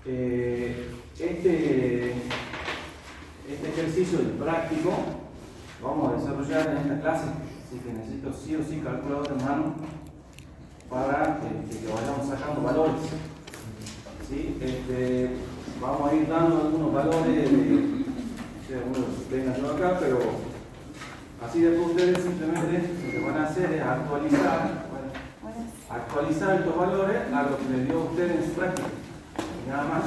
Este ejercicio del práctico lo vamos a desarrollar en esta clase, así que necesito sí o sí calculadora en mano para que vayamos sacando valores. ¿Sí? Vamos a ir dando algunos valores, algunos los tengan yo acá, pero así después ustedes simplemente lo que van a hacer es actualizar estos valores a lo que les dio a ustedes en su práctica. Nada más.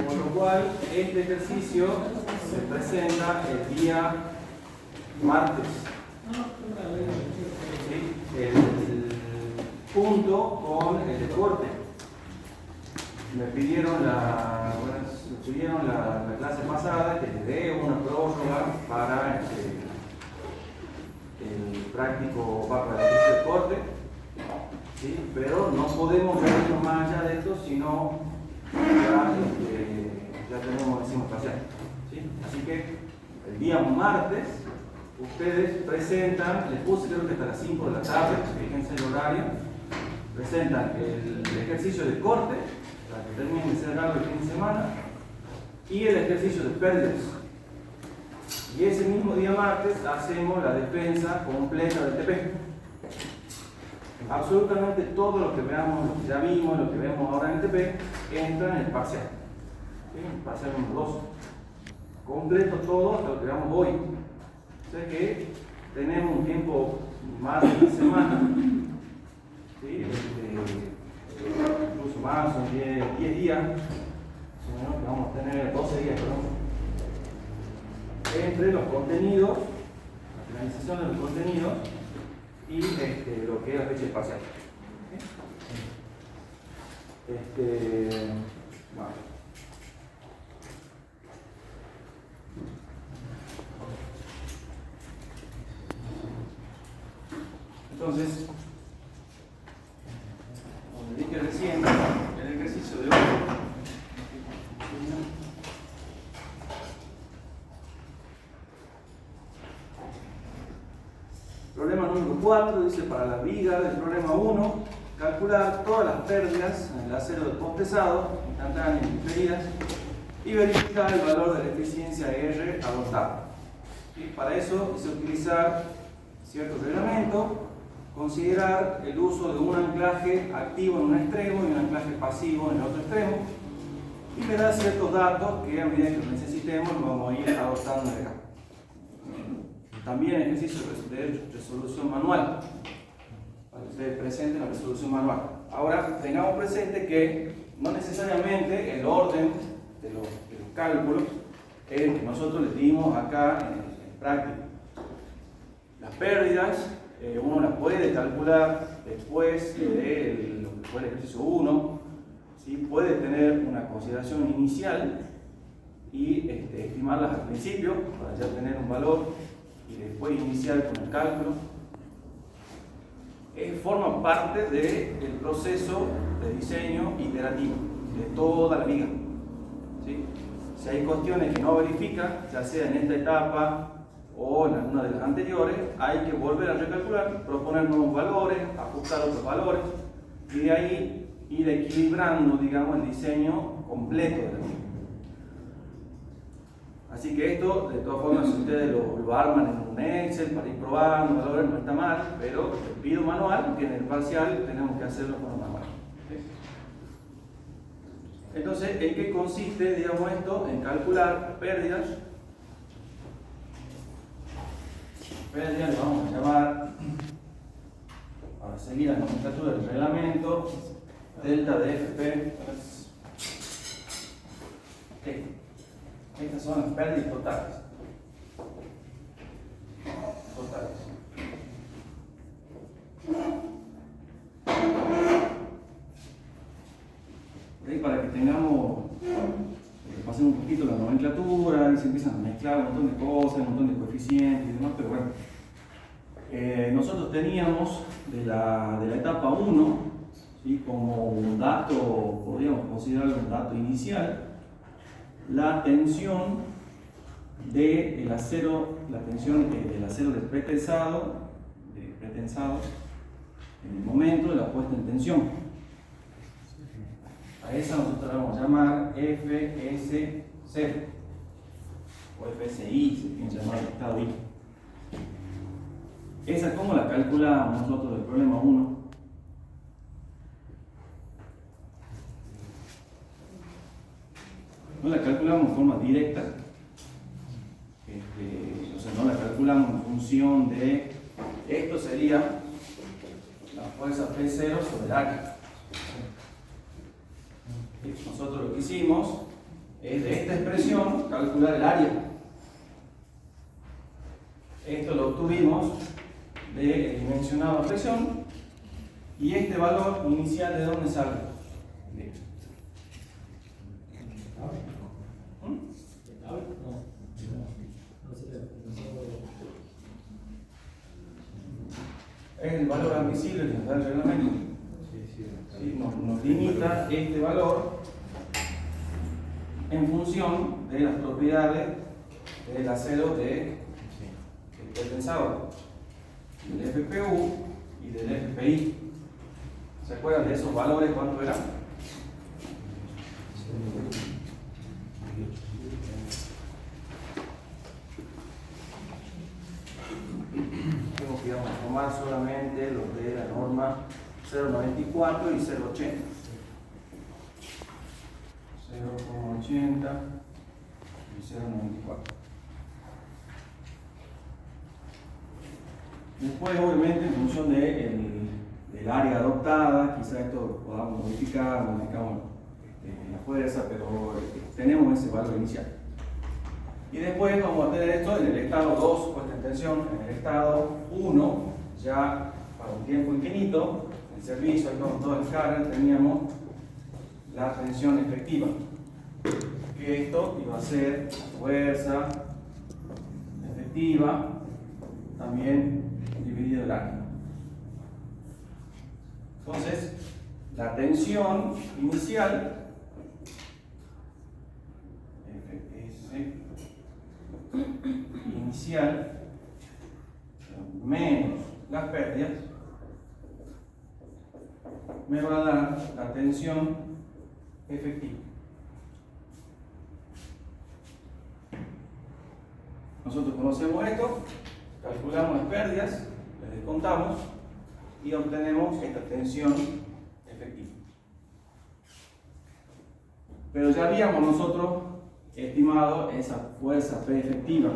Por lo cual, este ejercicio se presenta el día martes. ¿Sí? Junto con el deporte. Me pidieron la clase pasada que les dé una prórroga para el práctico para el deporte, ¿sí? Pero no podemos vernos más allá de esto, sino ya tenemos encima parcial, ¿sí? Así que el día martes ustedes presentan, les puse creo que hasta las 5 de la tarde, fíjense el horario, presentan el ejercicio de corte para que termine de cerrar el fin de semana y el ejercicio de pérdidas. Y ese mismo día martes hacemos la defensa completa del TP. Absolutamente todo lo que veamos, lo que ya vimos, lo que vemos ahora en el TP, entra en el parcial. ¿Sí? El parcial número 2. Completo todo hasta lo que veamos hoy. O sea que tenemos un tiempo más de una semana. ¿Sí? Incluso más, son 10 días. Bueno, vamos a tener 12 días, perdón. Entre los contenidos, la finalización de los contenidos y lo que es la fecha espacial. Bueno. Entonces, como dije recién, el ejercicio de hoy. Problema número 4 dice: para la viga del problema 1, calcular todas las pérdidas en el acero del postesado, instantáneas y diferidas, y verificar el valor de la eficiencia R adoptado. ¿Sí? Para eso es utilizar cierto reglamento, considerar el uso de un anclaje activo en un extremo y un anclaje pasivo en el otro extremo, y me da ciertos datos que a medida que los necesitemos los vamos a ir adoptando de acá. También ejercicio de resolución manual, para que ustedes presenten la resolución manual. Ahora, tengamos presente que no necesariamente el orden de los cálculos es el que nosotros les dimos acá en práctica. Las pérdidas, uno las puede calcular después de lo que fue el ejercicio 1, ¿sí? Puede tener una consideración inicial y estimarlas al principio para ya tener un valor y después iniciar con el cálculo. Forma parte del proceso de diseño iterativo de toda la viga. ¿Sí? Si hay cuestiones que no verifica, ya sea en esta etapa o en alguna de las anteriores, hay que volver a recalcular, proponer nuevos valores, ajustar otros valores y de ahí ir equilibrando, digamos, el diseño completo de la viga. Así que esto, de todas formas, si ustedes lo arman en un Excel para ir probando valores, no está mal, pero les pido manual, que en el parcial tenemos que hacerlo con un manual. ¿Sí? Entonces, ¿en qué consiste, digamos, esto? En calcular pérdidas. Pérdidas le vamos a llamar, para seguir la nomenclatura del reglamento, delta de FP. Estas son las pérdidas totales. ¿Okay? Para que tengamos, pasemos un poquito la nomenclatura y se empiezan a mezclar un montón de cosas, un montón de coeficientes y demás, pero bueno. Nosotros teníamos de la etapa 1, ¿sí? Como un dato, podríamos considerarlo un dato inicial, la tensión del acero, del acero del pretensado en el momento de la puesta en tensión. A esa nosotros la vamos a llamar FS0 o FSI, se tiene que llamar estado I. Esa, ¿cómo la calculamos nosotros del problema 1? No la calculamos en forma directa, o sea, no la calculamos en función de, esto sería la fuerza P0 sobre el área. Nosotros lo que hicimos es de esta expresión calcular el área. Esto lo obtuvimos del dimensionado a presión y este valor inicial, ¿de dónde sale? Es el valor admisible que nos da el reglamento. ¿Sí? Nos limita este valor en función de las propiedades del acero del pensador, del FPU y del FPI. ¿Se acuerdan de esos valores? ¿Cuánto eran? Tengo que tomar solamente los de la norma 0.94 y 0.80. 0.80 y 0.94. Después, obviamente, en función del área adoptada, quizá esto lo podamos modificamos la fuerza, pero tenemos ese valor inicial. Y después vamos a tener esto en el estado 2, puesta en tensión, en el estado 1, ya para un tiempo infinito, en servicio, con todas las cargas, teníamos la tensión efectiva. Que esto iba a ser la fuerza efectiva, también dividido el área. Entonces, la tensión inicial, menos las pérdidas, me va a dar la tensión efectiva. Nosotros conocemos esto, calculamos las pérdidas, les descontamos y obtenemos esta tensión efectiva. Pero ya habíamos nosotros estimado esa fuerza P efectiva,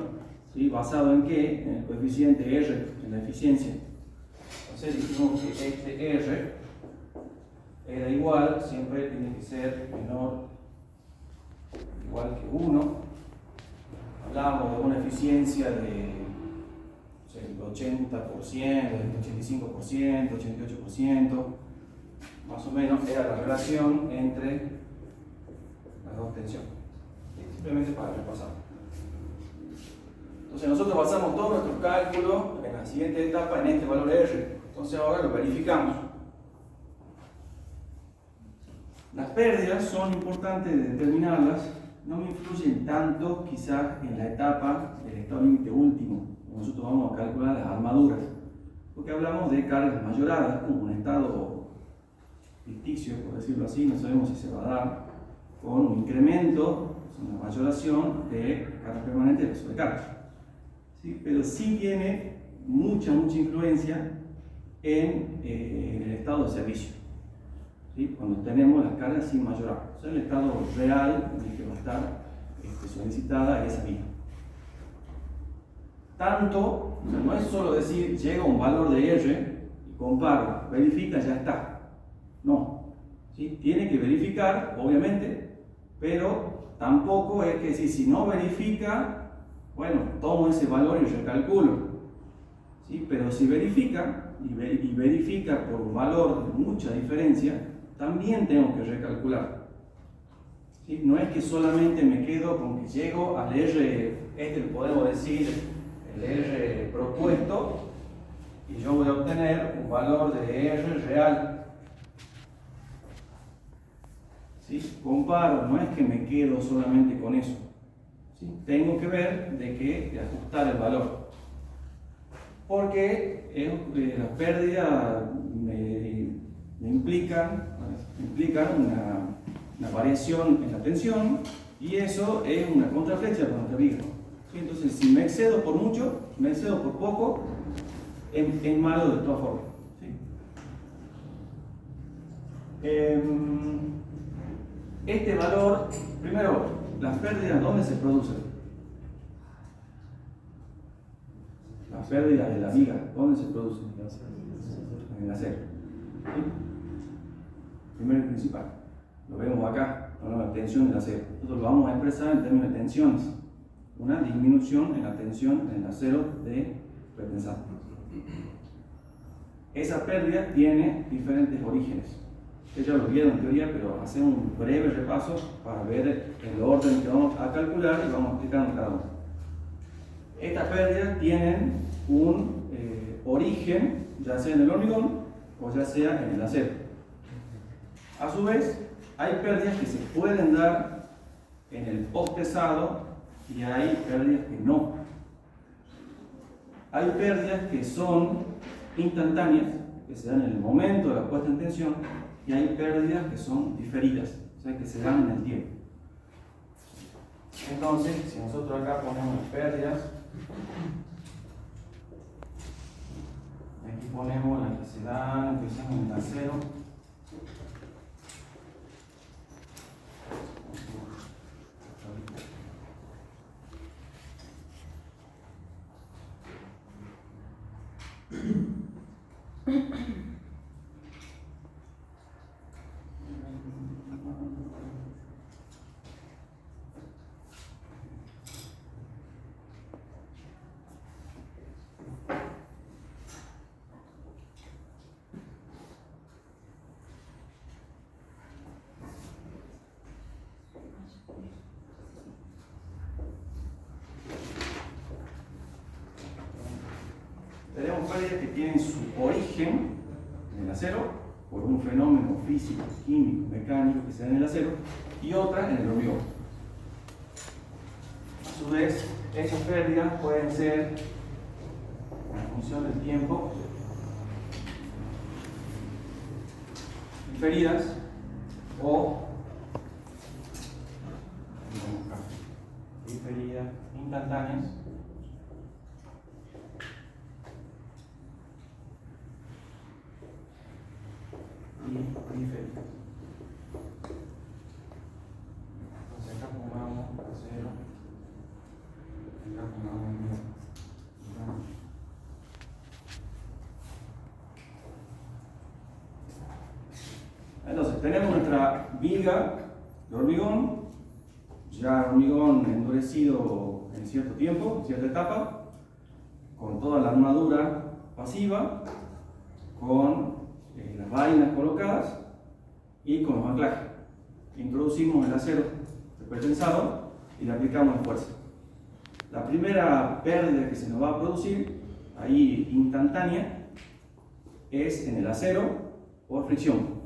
¿sí? ¿Basado en qué? En el coeficiente R, en la eficiencia. Entonces dijimos que este R era igual, siempre tiene que ser menor igual que 1. Hablábamos de una eficiencia de 80%, del 85%, 88%, más o menos era la relación entre las dos tensiones. Simplemente para repasar. Entonces nosotros basamos todos nuestros cálculos en la siguiente etapa en este valor R. Entonces ahora lo verificamos. Las pérdidas son importantes de determinarlas, no me influyen tanto quizás en la etapa del estado límite último. Nosotros vamos a calcular las armaduras, porque hablamos de cargas mayoradas, como un estado ficticio, por decirlo así, no sabemos si se va a dar con un incremento, una mayoración de carga permanente de sobrecarga. ¿Sí? Pero sí tiene mucha influencia en el estado de servicio. ¿Sí? Cuando tenemos las cargas sin mayorar, o sea, el estado real en el que va a estar solicitada esa vía. Tanto, o sea, no es solo decir llega un valor de R y comparo, verifica, ya está. No, ¿sí? Tiene que verificar, obviamente, pero tampoco es que decir, si no verifica, bueno, tomo ese valor y recalculo. ¿Sí? Pero si verifica, y verifica por un valor de mucha diferencia, también tengo que recalcular. ¿Sí? No es que solamente me quedo con que llego al R, podemos decir, el R propuesto, y yo voy a obtener un valor de R real. ¿Sí? Comparo, no es que me quedo solamente con eso. ¿Sí? Tengo que ver de ajustar el valor. Porque las pérdidas me implican una variación en la tensión, y eso es una contraflecha para nuestra viga. ¿Sí? Entonces, si me excedo por mucho, me excedo por poco, es malo de todas formas. ¿Sí? Este valor, primero, las pérdidas, ¿dónde se producen? Las pérdidas de la viga, ¿dónde se producen? En el acero. ¿Sí? Primero y principal. Lo vemos acá, la tensión del acero. Nosotros lo vamos a expresar en términos de tensiones. Una disminución en la tensión en el acero de pretensado. Esa pérdida tiene diferentes orígenes. Ustedes ya lo vieron en teoría, pero hacemos un breve repaso para ver el orden que vamos a calcular y vamos a explicar cada uno. Estas pérdidas tienen un origen, ya sea en el hormigón o ya sea en el acero. A su vez, hay pérdidas que se pueden dar en el post pesado y hay pérdidas que no. Hay pérdidas que son instantáneas, que se dan en el momento de la puesta en tensión, y hay pérdidas que son diferidas, o sea, que se dan en el tiempo. Entonces, si nosotros acá ponemos las pérdidas, aquí ponemos las que se dan, que son en el acero. Tenemos pérdidas que tienen su origen en el acero, por un fenómeno físico, químico, mecánico que se da en el acero, y otras en el hormigón. A su vez, esas pérdidas pueden ser, en función del tiempo, diferidas o diferidas instantáneas. Diferidas. Entonces acá pongamos acero, acá pongamos entonces tenemos nuestra viga de hormigón, ya hormigón endurecido en cierto tiempo, en cierta etapa, con toda la armadura pasiva, con las vainas colocadas y con los anclajes. Introducimos el acero pretensado y le aplicamos la fuerza. La primera pérdida que se nos va a producir, ahí instantánea, es en el acero por fricción.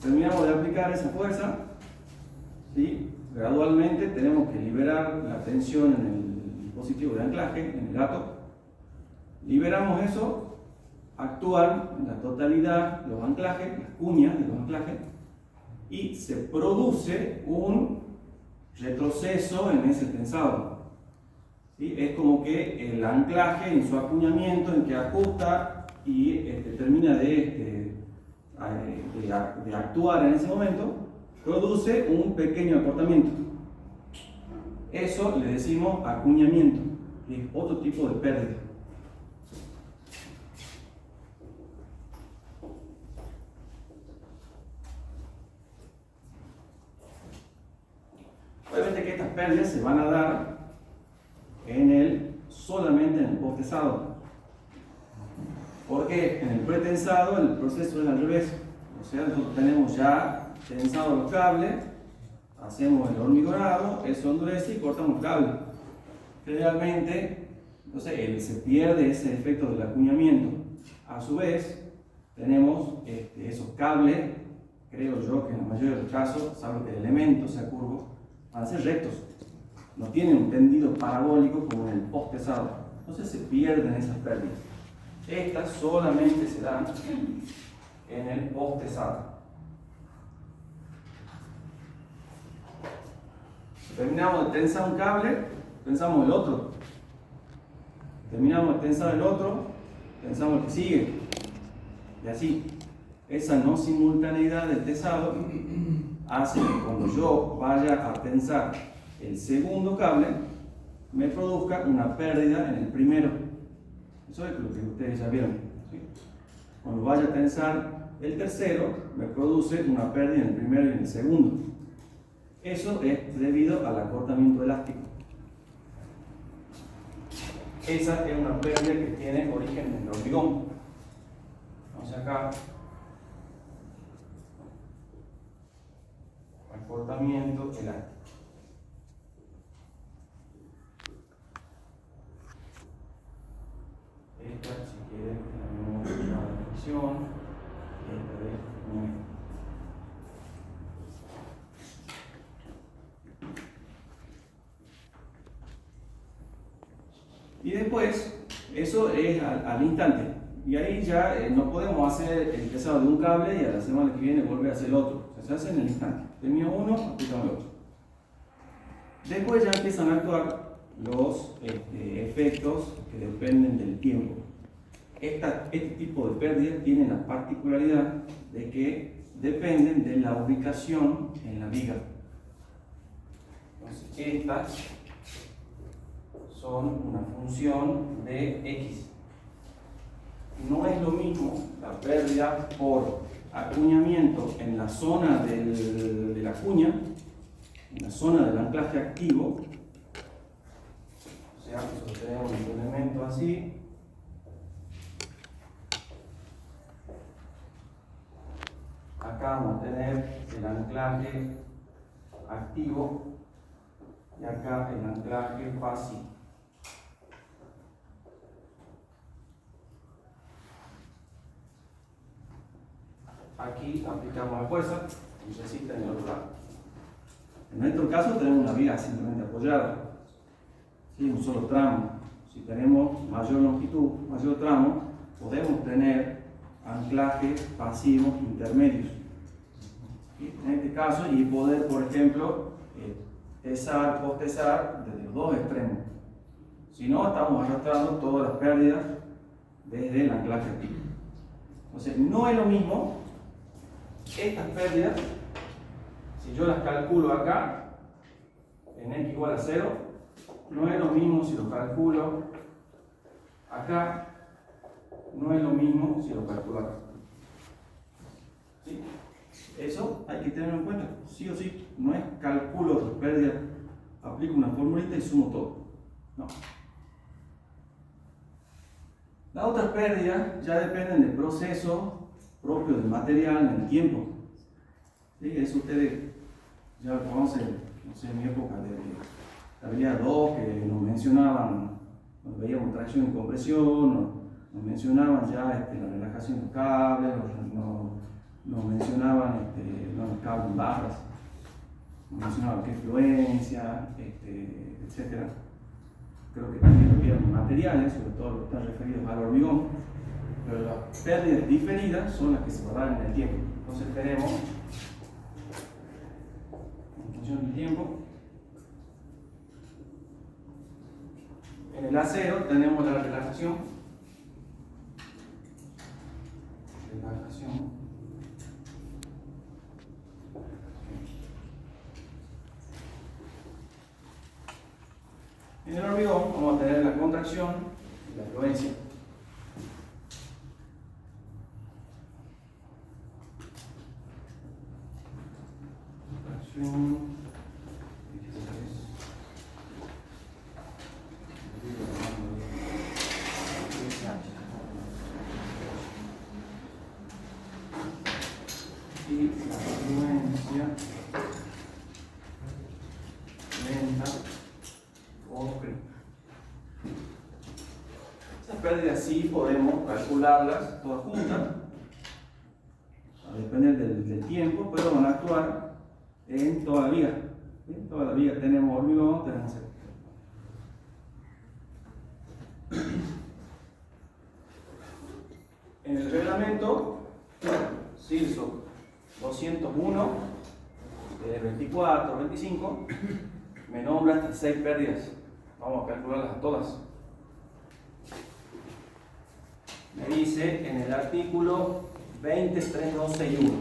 Terminamos de aplicar esa fuerza, ¿sí? Gradualmente tenemos que liberar la tensión en el dispositivo de anclaje, en el gato. Liberamos eso, actúan en la totalidad los anclajes, las cuñas de los anclajes, y se produce un retroceso en ese tensado. ¿Sí? Es como que el anclaje en su acuñamiento, en que ajusta y termina de actuar en ese momento, produce un pequeño acortamiento. Eso le decimos acuñamiento, que es otro tipo de pérdida. Obviamente que estas pérdidas se van a dar solamente en el post-tensado. Porque en el pretensado el proceso es al revés. O sea, nosotros tenemos ya tensado los cables, hacemos el hormigonado, eso endurece y cortamos el cable. Generalmente, entonces se pierde ese efecto del acuñamiento. A su vez, tenemos esos cables, creo yo que en la mayoría de los casos, salvo que el elemento sea curvo, van a ser rectos. no tiene un tendido parabólico como en el post pesado. Entonces se pierden esas pérdidas. Estas solamente se dan en el post pesado. Terminamos de tensar un cable, tensamos el otro. Terminamos de tensar el otro, tensamos el que sigue. Y así. Esa no simultaneidad del tensado hace que cuando yo vaya a tensar el segundo cable, me produzca una pérdida en el primero. Eso es lo que ustedes ya vieron, ¿sí? Cuando vaya a tensar el tercero, me produce una pérdida en el primero y en el segundo. Eso es debido al acortamiento elástico. Esa es una pérdida que tiene origen en el hormigón. Entonces acá, acortamiento elástico. Esta, si quieren, la definición. Esta es muy... Y después, eso es al instante. Y ahí ya no podemos hacer el pesado de un cable y a la semana que viene volver a hacer el otro. O sea, se hace en el instante. Termina uno, aplicamos el otro. Después ya empiezan a actuar los efectos que dependen del tiempo. Este tipo de pérdidas tienen la particularidad de que dependen de la ubicación en la viga. Entonces, estas son una función de X. No es lo mismo la pérdida por acuñamiento en la zona de la cuña, en la zona del anclaje activo. O sea, nosotros tenemos un elemento así. Acá vamos a tener el anclaje activo y acá el anclaje pasivo. Aquí aplicamos la fuerza y resiste en el otro lado. En nuestro caso tenemos una viga simplemente apoyada, ¿sí? Un solo tramo. Si tenemos mayor longitud, mayor tramo, podemos tener anclajes pasivos intermedios. ¿Sí? En este caso, y poder, por ejemplo, tesar, post-tesar desde los dos extremos. Si no, estamos arrastrando todas las pérdidas desde el anclaje activo. Entonces, no es lo mismo estas pérdidas, si yo las calculo acá, en x igual a 0, no es lo mismo si lo calculo acá, no es lo mismo si lo calculo acá. ¿Sí? Eso hay que tenerlo en cuenta, sí o sí. No es calculo las pérdidas, aplico una formulita y sumo todo. No. Las otras pérdidas ya dependen del proceso propio del material en el tiempo. ¿Sí? Eso ustedes ya lo conocen, no sé, en mi época de estabilidad 2, que nos mencionaban, cuando veíamos tracción y compresión, nos mencionaban ya la relajación de los cables, nos mencionaban los cables en barras, nos mencionaban qué fluencia, etc. Creo que también lo vieron materiales, sobre todo los que están referidos al hormigón, pero las pérdidas diferidas son las que se guardan en el tiempo. Entonces tenemos, en función del tiempo, en el acero tenemos la relajación. En el hormigón vamos a tener la contracción y la fluencia. Contracción. Y la fluencia lenta o crítica. Esas pérdidas sí podemos calcularlas todas juntas, a depender del tiempo, pero van a actuar en toda la viga. ¿Sí? Todavía tenemos hormigón, tenemos esto. En el reglamento, CIRSO 201, de 24, 25, me nombra hasta 6 pérdidas. Vamos a calcularlas a todas. Me dice en el artículo 20.3.261.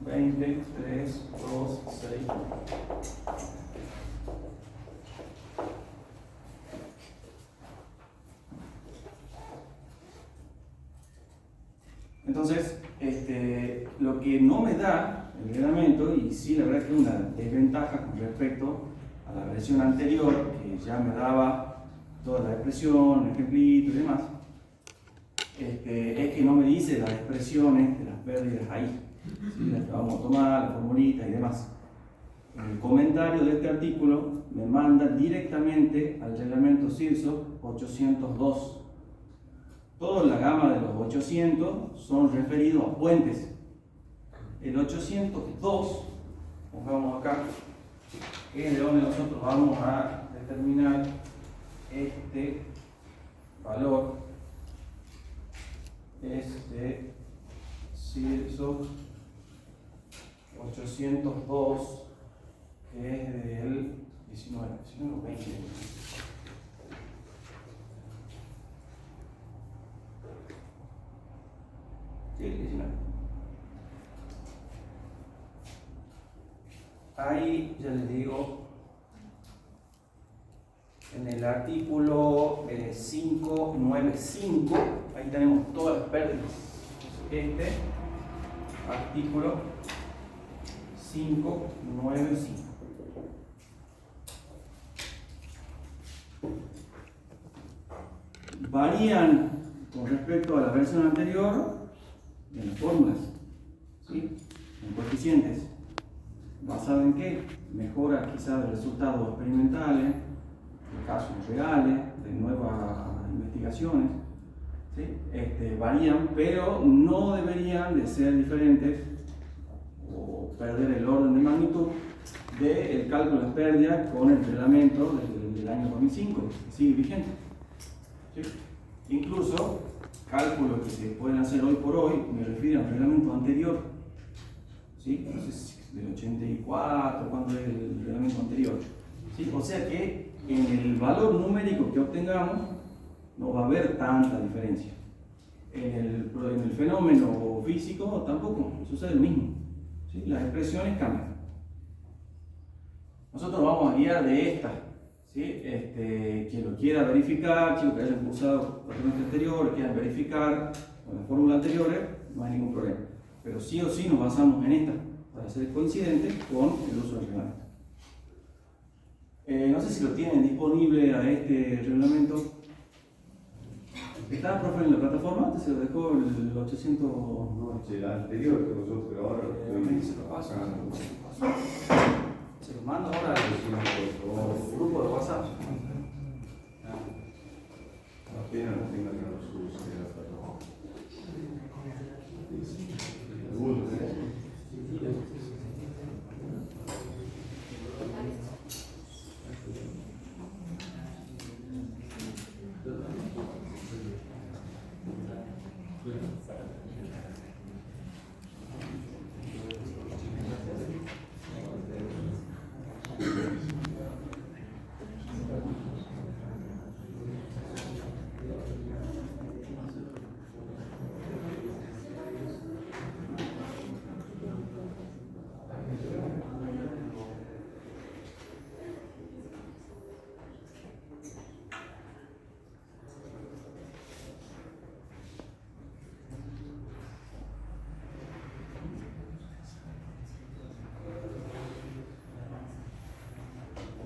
20.3.261. Entonces, lo que no me da el reglamento, y sí la verdad que es una desventaja con respecto a la versión anterior, que ya me daba toda la expresión, ejemplito y demás, es que no me dice las expresiones de las pérdidas ahí, ¿sí? Las que vamos a tomar, la formulita y demás. El comentario de este artículo me manda directamente al reglamento CIRSO 802. Toda la gama de los 800 son referidos a puentes. El 802, pongamos acá, que es de donde nosotros vamos a determinar este valor, CIRSO 802, que es del 19 o 20. Sí, el 19. Ahí ya les digo, en el artículo 595, ahí tenemos todas las pérdidas. Este artículo 595. Varían con respecto a la versión anterior en las fórmulas, ¿sí? En coeficientes. ¿Basado en qué? Mejora quizás de resultados experimentales, de casos reales, de nuevas investigaciones, ¿sí? Varían, pero no deberían de ser diferentes o perder el orden de magnitud del cálculo de pérdidas con el reglamento del año 2005, que sigue vigente, ¿sí? Incluso cálculos que se pueden hacer hoy por hoy me refiero al reglamento anterior, ¿sí? No sé si del 84, cuando es el reglamento anterior, ¿sí? O sea que en el valor numérico que obtengamos no va a haber tanta diferencia. En el fenómeno físico tampoco sucede lo mismo, ¿sí? Las expresiones cambian. Nosotros vamos a guiar de esta, ¿sí? Quien lo quiera verificar, chicos que hayan cursado el trimestre anterior, quieran verificar con las fórmulas anteriores, no hay ningún problema. Pero sí o sí nos basamos en esta, para ser coincidente con el uso del reglamento. No sé si lo tienen disponible a este reglamento. ¿Está, profe, en la plataforma? ¿Se lo dejó el 800? No, el anterior que nosotros, pero ahora se lo paso. Se lo mando ahora al grupo de WhatsApp. apenas no tenga que nos use la plataforma.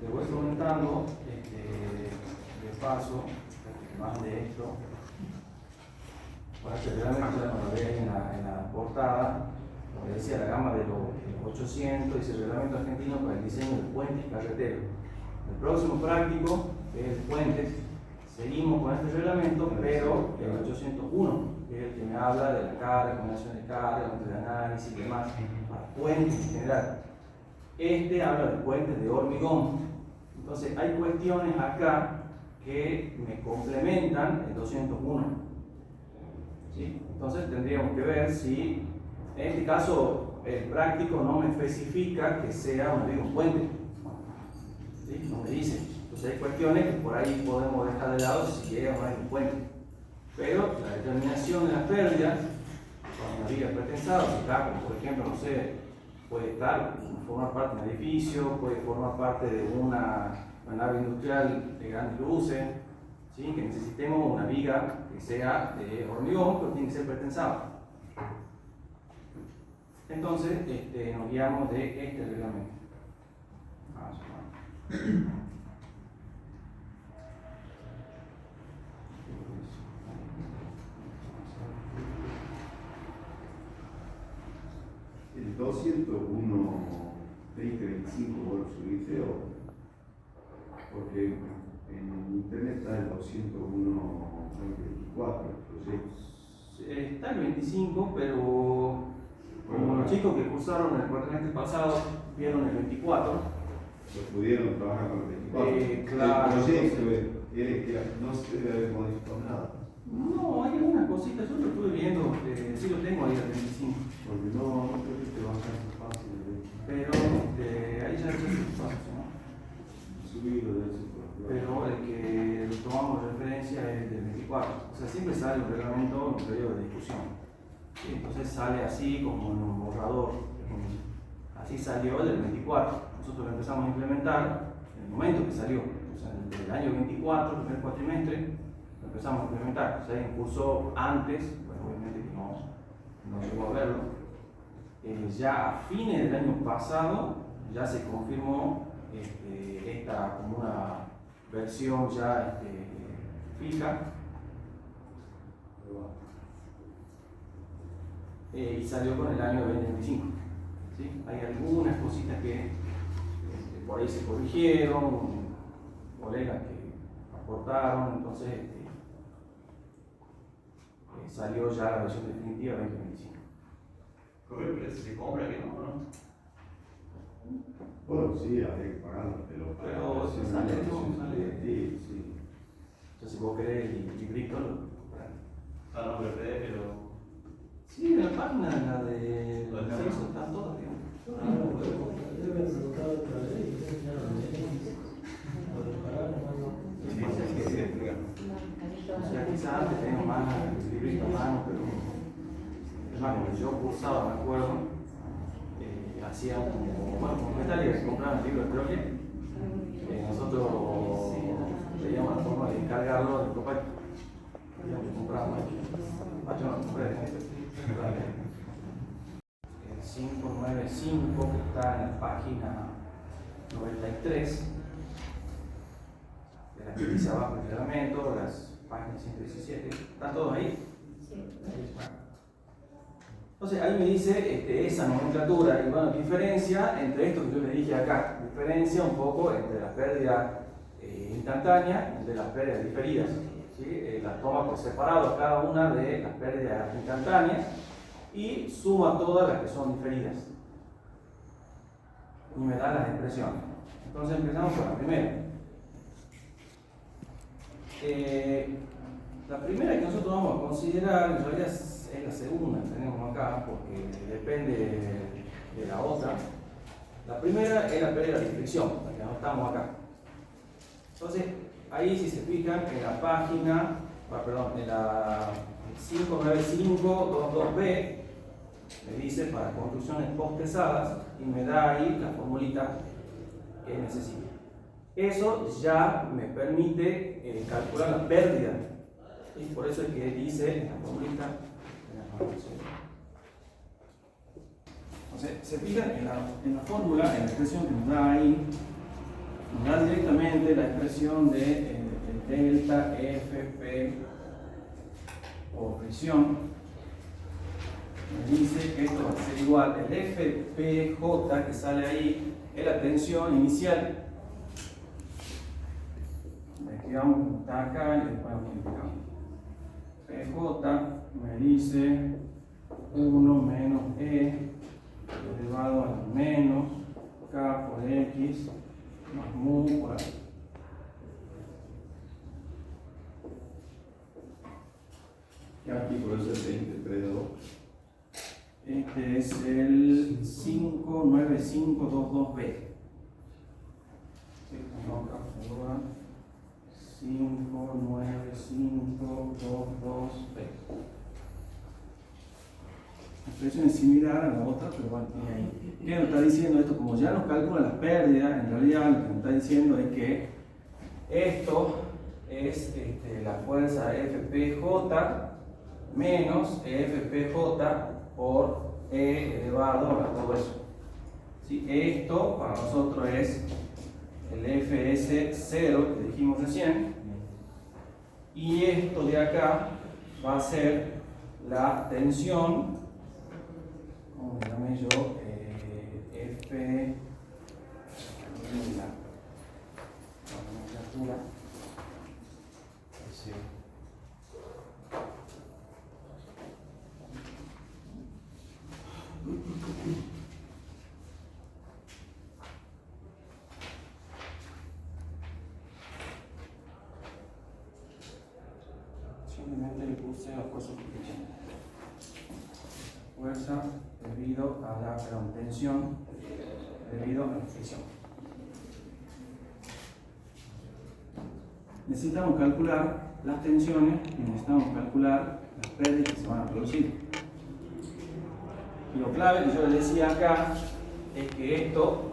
Le voy comentando de paso, más de esto, para que realmente ya nos vean en la portada, como decía, la gama de los 800, dice el reglamento argentino para el diseño de puentes y carreteros. El próximo práctico, que es puentes, seguimos con este reglamento, pero el 801, que es el que me habla de la carga, combinación de carga, método de análisis y demás, para puentes en general. Este habla de puentes de hormigón. Entonces hay cuestiones acá que me complementan el 201. ¿Sí? Entonces tendríamos que ver si, en este caso, el práctico no me especifica que sea un puente. ¿Sí? No me dice. Entonces hay cuestiones que por ahí podemos dejar de lado si llega o no hay un puente. Pero la determinación de las pérdidas, con una viga pretensada, si está, como por ejemplo, no sé, puede estar, formar parte de un edificio, puede formar parte de una nave industrial de grandes luces, ¿sí? Que necesitemos una viga que sea de hormigón, pero tiene que ser pretensada. Entonces, nos guiamos de este reglamento. El 201, 2025, vos lo subiste o. Porque en internet está el 201, 2024, entonces. Está el 25, pero como los chicos que cursaron el cuatrimestre pasado vieron el 24. Pues pudieron trabajar con el 24. Claro. El proyecto no se debe haber modificado nada. No, hay algunas cositas, yo lo estuve viendo, sí lo tengo ahí al 25. Porque no creo que te va a ser fácil. Pero ahí ya es fácil, ¿no? Subirlo de eso. Pero el que lo tomamos de referencia es el del 24. O sea, siempre sale un reglamento en periodo de discusión. ¿Sí? Entonces sale así como en un borrador. Así salió el del 24. Nosotros lo empezamos a implementar en el momento que salió. O sea, en el año 24, el primer cuatrimestre, lo empezamos a implementar. O sea, en curso antes, pues obviamente que no llegó a verlo. Ya a fines del año pasado, ya se confirmó esta como una versión ya fija. Y salió con el año 2025. ¿Sí? Hay algunas cositas que por ahí se corrigieron, colegas que aportaron, entonces salió ya la versión definitiva 2025. Pero se compra que no. Bueno, sí, habría que pagarlo, pero si sale, ¿no? Sale. Sí. Entonces, si vos querés el librito, lo comprás. Ah, no, pero. Sí, en la página, la de los accesos, están todas, digamos. O sea, quizás antes teníamos más libritos a mano, pero es más, cuando yo cursaba, me acuerdo, hacía como Metallica que compraban el libro de Troya, nosotros teníamos la forma de encargarlo del papá. Compramos, yo no compré, el 595 que está en la página 93, de la que dice abajo el reglamento, las páginas 117, ¿están todos ahí? Sí. Entonces ahí me dice esa nomenclatura y bueno, diferencia entre esto que yo le dije acá, diferencia un poco entre las pérdidas instantáneas y de las pérdidas diferidas. ¿Sí? Las toma por separado cada una de las pérdidas instantáneas y suma todas las que son diferidas. Y me da las expresiones. Entonces empezamos con la primera. La primera que nosotros vamos a considerar en realidad es la segunda que tenemos acá, porque depende de la otra. La primera es la pérdida de fricción, la que anotamos acá. Entonces, ahí si se fijan en la página, en la 59522B, me dice para construcciones post-pesadas y me da ahí la formulita que necesito. Eso ya me permite calcular la pérdida. Y por eso es que dice en la formulita. Entonces, se fijan en la fórmula, en la expresión que nos da ahí, nos da directamente la expresión de delta FP por fricción. Me dice que esto va a ser igual, el FPJ que sale ahí es la tensión inicial. activamos como está acá y después multiplicamos. PJ me dice 1 menos E elevado a la menos K por X más mu por A. ¿Qué artículo es el 23.2? Este es el 59522B. 59522B. La expresión es similar a la otra, pero bueno, tiene ahí. ¿Qué nos está diciendo esto? Como ya nos calcula las pérdidas, en realidad lo que nos está diciendo es que esto es la fuerza FPJ menos FPJ por E elevado a todo eso. ¿Sí? Esto para nosotros es el FS0 que dijimos recién, y esto de acá va a ser la tensión, ¿cómo le llamé yo? F, la nomenclatura, simplemente le puse la fuerza de fricción. Fuerza debido a la tensión debido a la fricción. Necesitamos calcular las tensiones y necesitamos calcular las pérdidas que se van a producir. Y lo clave que yo les decía acá es que esto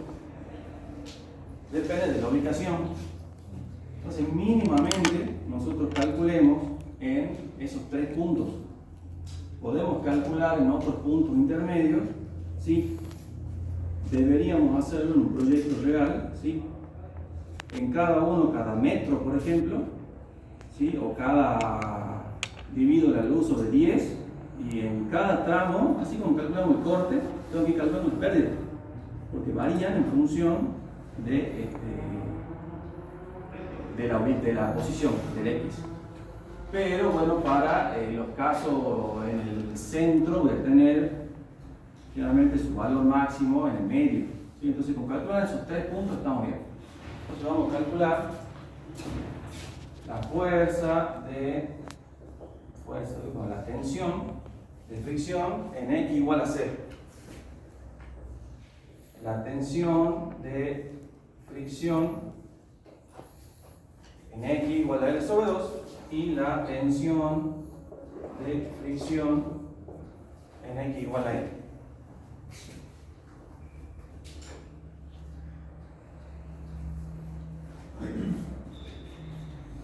depende de la ubicación. Entonces, mínimamente nosotros calculemos en esos 3 puntos. Podemos calcular en otros puntos intermedios, ¿sí? Deberíamos hacerlo en un proyecto real, ¿sí? En cada uno, cada metro, por ejemplo, ¿sí? O cada divido la luz sobre 10, y en cada tramo, así como calculamos el corte, tengo que calcular las pérdidas, porque varían en función de la posición del X. Pero bueno, para los casos en el centro voy a tener generalmente su valor máximo en el medio, ¿sí? Entonces con calcular esos 3 puntos estamos bien. Entonces vamos a calcular la la tensión de fricción en X igual a 0. La tensión de fricción en X igual a L sobre 2 y la tensión de fricción en X igual a L.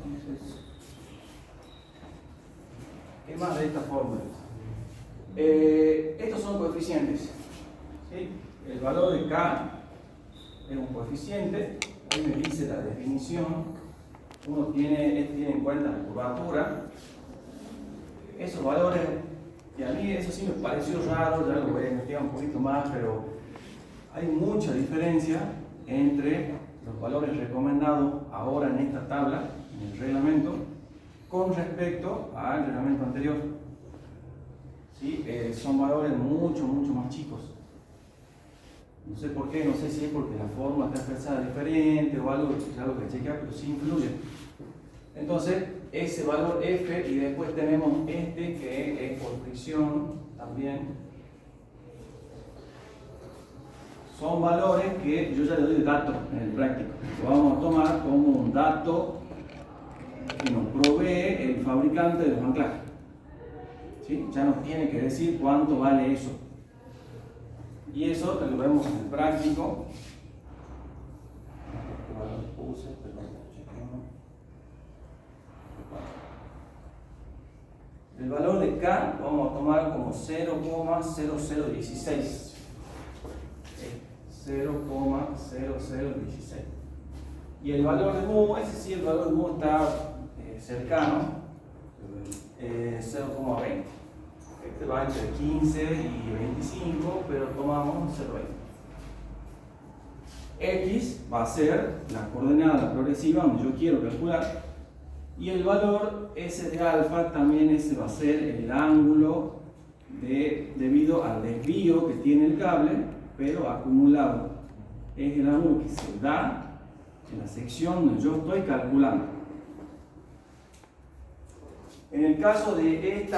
Entonces, ¿qué más de esta fórmula? Estos son coeficientes, ¿sí? El valor de K es un coeficiente. Ahí me dice la definición. Uno tiene en cuenta la curvatura. Esos valores, que a mí eso sí me pareció raro, ya lo voy a investigar un poquito más, pero hay mucha diferencia entre los valores recomendados ahora en esta tabla, en el reglamento, con respecto al reglamento anterior. ¿Sí? Son valores mucho más chicos. No sé por qué, no sé si es porque la fórmula está expresada diferente o algo, es algo que chequear, pero sí influye. Entonces, ese valor F, y después tenemos este que es por fricción también. Son valores que yo ya le doy de dato en el práctico. Lo vamos a tomar como un dato que nos provee el fabricante de los anclajes. ¿Sí? Ya nos tiene que decir cuánto vale eso. Y eso lo vemos en el práctico. El valor de K lo vamos a tomar como 0,0016. 0,0016. Y el valor de mu, ese sí, el valor de mu está cercano, 0,20. Este va entre 15 y 25, pero tomamos 0,20. X va a ser la coordenada progresiva donde yo quiero calcular, Y el valor S de alfa también ese va a ser el ángulo debido al desvío que tiene el cable, pero acumulado. Es el ángulo que se da en la sección donde yo estoy calculando. En el caso de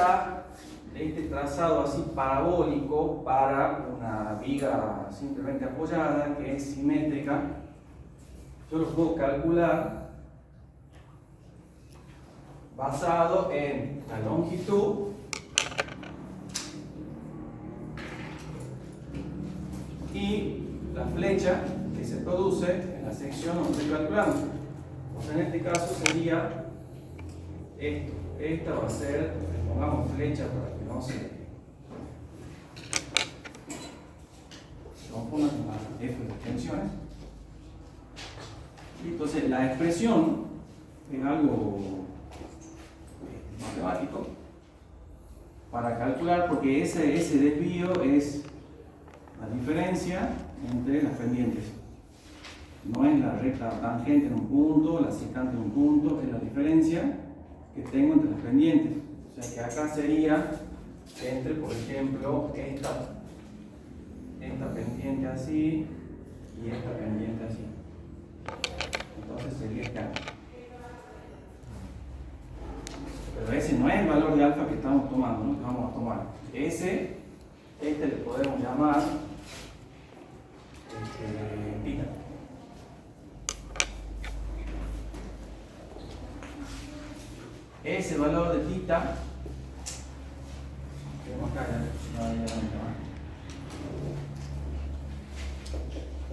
este trazado así parabólico para una viga simplemente apoyada, que es simétrica, yo lo puedo calcular basado en la longitud y la flecha que se produce en la sección donde estoy calculando. Pues en este caso sería esto. Esta va a ser, pongamos flecha para que no se confundan con las F de tensiones. Y entonces la expresión es algo matemático para calcular, porque ese desvío es la diferencia entre las pendientes. No es la recta tangente en un punto, la secante en un punto, es la diferencia que tengo entre las pendientes. O sea que acá sería entre, por ejemplo, esta pendiente así y esta pendiente así. Entonces sería acá. Pero ese no es el valor de alfa que estamos tomando, ¿no? Que vamos a tomar. Este le podemos llamar θ. Ese valor de θ, tenemos acá,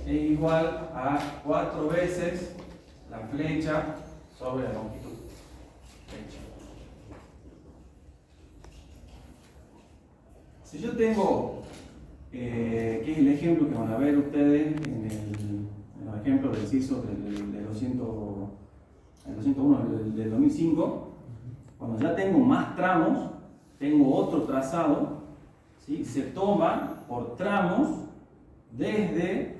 es igual a 4 veces la flecha sobre la longitud. Si yo tengo, que es el ejemplo que van a ver ustedes en los ejemplos del CISO del 201 del 2005, cuando ya tengo más tramos, tengo otro trazado, ¿sí? Se toma por tramos desde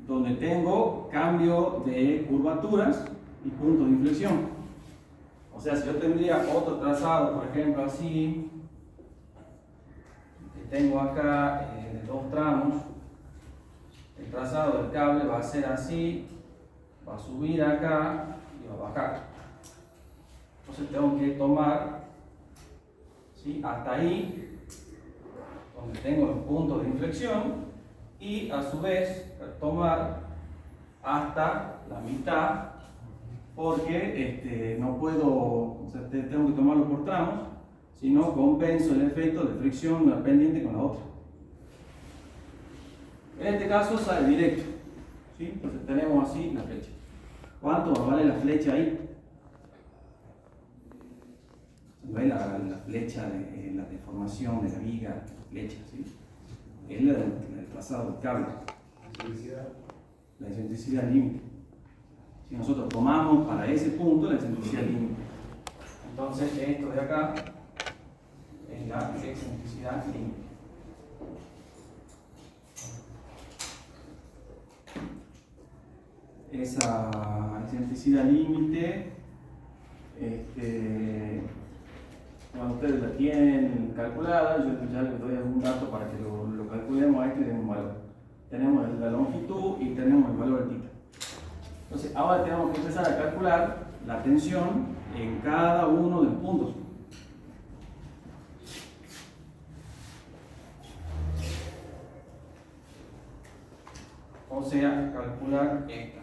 donde tengo cambio de curvaturas y puntos de inflexión. O sea, si yo tendría otro trazado, por ejemplo, así, que tengo acá 2 tramos, el trazado del cable va a ser así, va a subir acá y va a bajar. Entonces tengo que tomar, ¿sí?, hasta ahí, donde tengo los puntos de inflexión, y a su vez tomar hasta la mitad, porque no puedo, o sea, tengo que tomarlo por tramos, si no compenso el efecto de fricción de una pendiente con la otra. En este caso sale directo, ¿sí? Entonces tenemos así la flecha. ¿Cuánto vale la flecha ahí? No es la flecha de la deformación de la viga, la flecha, ¿sí? Es la del trazado del cable. La excentricidad límite. Si nosotros tomamos para ese punto la excentricidad límite, entonces esto de acá es la excentricidad límite. Esa excentricidad límite, cuando ustedes la tienen calculada, yo ya les doy algún dato para que lo calculemos. Ahí tenemos un valor. Tenemos la longitud y tenemos el valor de θ. Entonces, ahora tenemos que empezar a calcular la tensión en cada uno de los puntos. O sea, calcular esta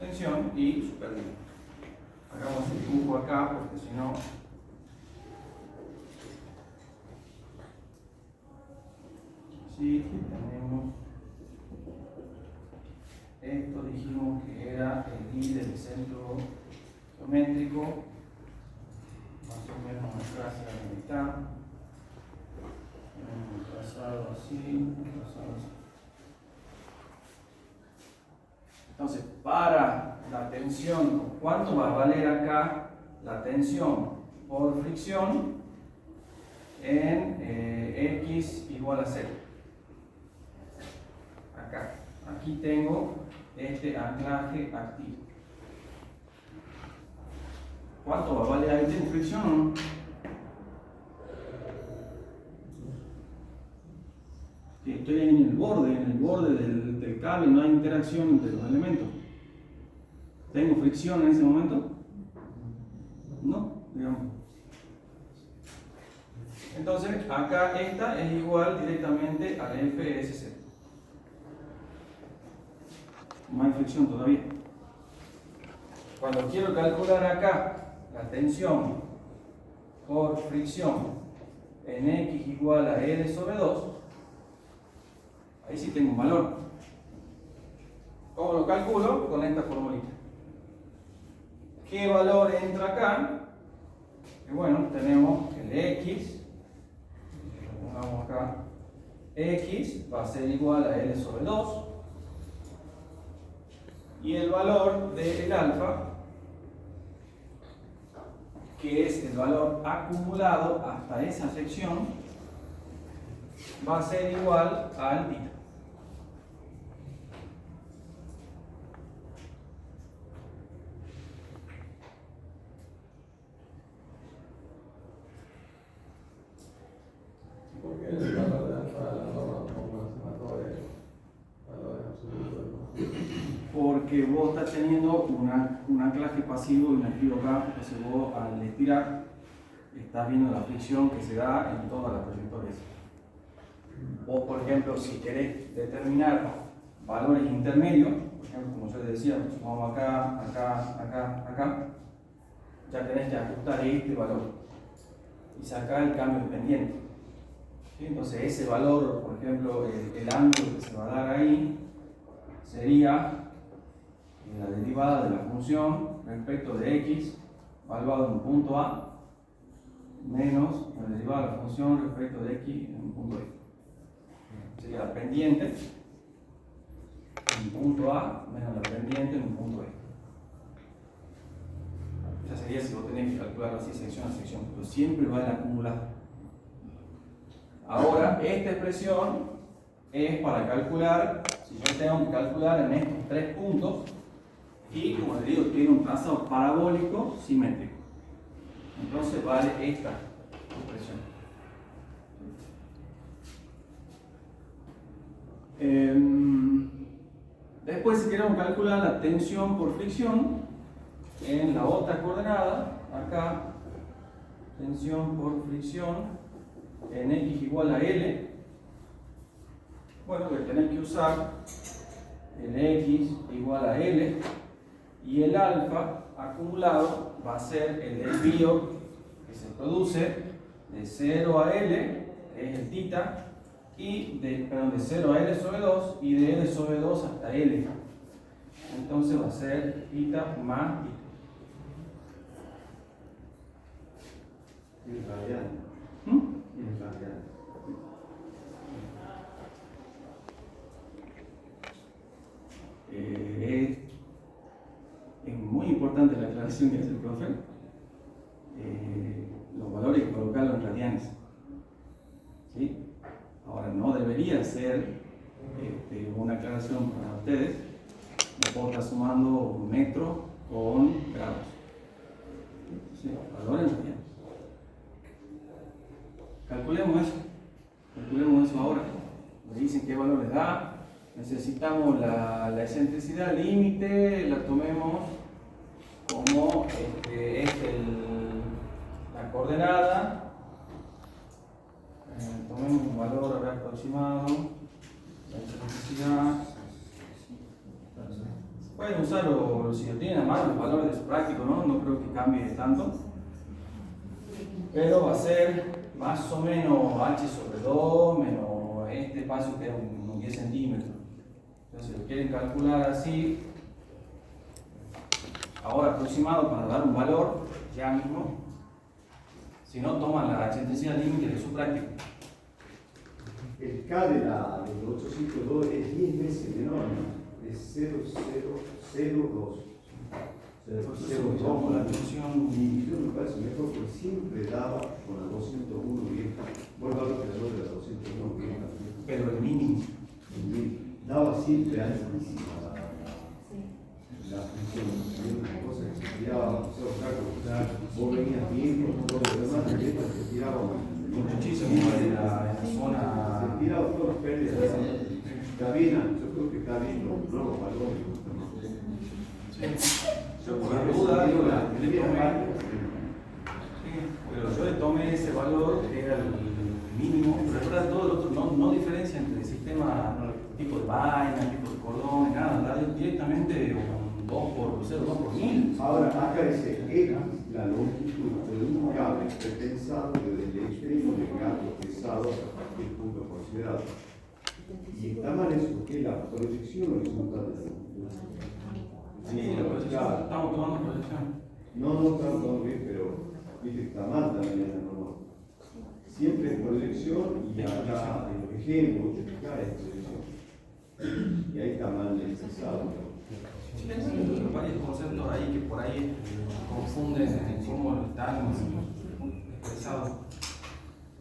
tensión y su pérdida. Hagamos el dibujo acá porque si no, sí, tenemos esto, dijimos que era el I del centro geométrico, más o menos acá hacia la mitad. Tenemos un trazado así, un trazado así. Entonces, para la tensión, ¿cuánto va a valer acá la tensión por fricción en X igual a 0? Acá. Aquí tengo este anclaje activo. ¿Cuánto va a valer ahí? ¿Tiene fricción o no? Sí, estoy en el borde del cable, no hay interacción entre los elementos. ¿Tengo fricción en ese momento? No, digamos. Entonces, acá esta es igual directamente al FSC. No hay fricción todavía. Cuando quiero calcular acá la tensión por fricción en X igual a L sobre 2, ahí sí tengo un valor. ¿Cómo lo calculo? Con esta formulita. ¿Qué valor entra acá? Y bueno, tenemos el X, lo pongamos acá, X va a ser igual a L sobre 2, y el valor del alfa, que es el valor acumulado hasta esa sección, va a ser igual al θ. ¿Por qué el valor de alfa de la norma como sumatoria valores absolutos? Porque vos estás teniendo un anclaje pasivo y un activo acá, entonces vos al estirar estás viendo la fricción que se da en todas las trayectorias. Vos, por ejemplo, si querés determinar valores intermedios, por ejemplo, como yo les decía, vamos acá, acá, ya tenés que ajustar este valor y sacar el cambio de pendiente. ¿Sí? Entonces ese valor, por ejemplo, el ángulo que se va a dar ahí sería la derivada de la función respecto de x evaluado en un punto A menos la derivada de la función respecto de x en un punto B. Sería la pendiente en un punto A menos la pendiente en un punto B. Ya sería si vos tenés que calcularlo así sección a sección, pero siempre va en acumulado. Ahora, esta expresión es para calcular, si yo tengo que calcular en estos tres puntos, y como les digo, tiene un trazado parabólico simétrico. Entonces vale esta expresión. Después, si queremos calcular la tensión por fricción, en la otra coordenada, acá, tensión por fricción en X igual a L, bueno, voy a tener que usar el X igual a L y el alfa acumulado va a ser el desvío que se produce de 0 a L, que es el θ, y de 0 a L sobre 2 y de L sobre 2 hasta L. Entonces va a ser θ más θ. En realidad. En realidad. Es muy importante la aclaración que hace el profe. Los valores hay que colocarlos en radianes. ¿Sí? Ahora, no debería ser una aclaración para ustedes. No puedo estar sumando metros con grados. ¿Sí? Valores en radianes. Calculemos eso ahora. Me dicen qué valores da. Necesitamos la excentricidad límite, la tomemos como la coordenada. Tomemos un valor ahora aproximado. La excentricidad. Pueden usarlo si lo tienen a mano, los valores de su práctico, ¿no? No creo que cambie tanto. Pero va a ser más o menos h sobre 2 menos este espacio que es unos 10 centímetros. Entonces, si lo quieren calcular así, ahora aproximado para dar un valor, ya mismo, si no, toman la excentricidad límite de su práctica. El K del 852 es 10 veces menor, ¿no? Es 0,002. Como la tensión. Y yo me parece mejor porque siempre daba con la 201 vieja. Vuelvo a lo que habló de la 201 vieja. Pero el mínimo. Daba siempre altísima la función. Una cosa que se tiraba, o sea, pérdidas. Está bien, yo creo que está bien, no los valores. Yo por la duda, digo, le tomé, pero yo le tomé ese valor que era el mínimo, pero ahora todo lo otro no diferencia entre el sistema, tipo de vaina, tipo de cordón, nada, da directamente un 2 por 0,2 por 1000. Ahora, acá dice X, la longitud de un cable pretensado desde el extremo del gato pesado hasta el punto considerado. Y está mal eso, porque es la proyección horizontal de la longitud. Sí, la proyección, estamos tomando proyección. No está todo bien, pero viste que está mal también la norma. Siempre es proyección y acá en los ejemplos, acá es proyección. Y ahí está mal el pesado. Sí, hay varios conceptos ahí que por ahí confunden en cómo lo están expresados.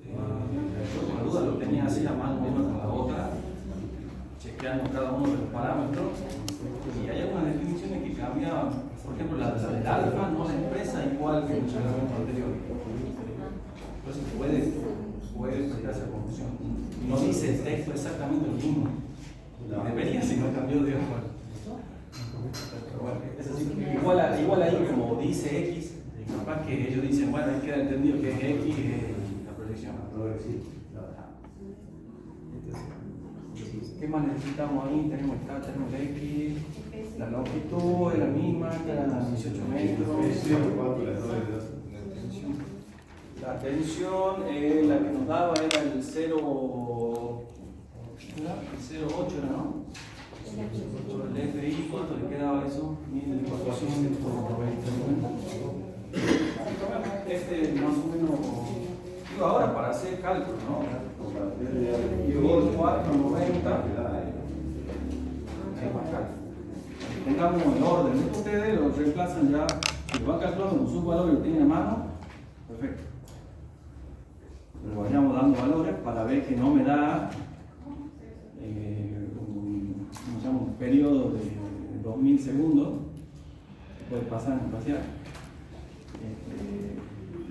Yo con duda lo tenía así a mano una con la otra, chequeando cada uno de los parámetros, y hay algunas definiciones que cambiaban. Por ejemplo, la del alfa no la expresa igual que en el reglamento anterior. Entonces puede prestarse confusión. No dice el texto exactamente lo mismo. Debería si no cambió de acuerdo. Pero bueno, es así. Igual ahí como dice X, capaz que ellos dicen, bueno, ahí queda entendido que es X la proyección. ¿Qué más necesitamos ahí? Tenemos el X, la longitud es la misma, que eran 18 metros. La tensión, la que nos daba era el 0,8 era, ¿no? El FI, ¿cuánto le quedaba eso? 1490. Este más o menos, digo ahora para hacer cálculo, ¿no? 1490. Tengamos el orden. Ustedes lo reemplazan ya, si lo van calculando con sus valores y lo tienen a mano, perfecto. Pero vayamos dando valores para ver que no me da un periodo de 2000 segundos que puede pasar en espacial.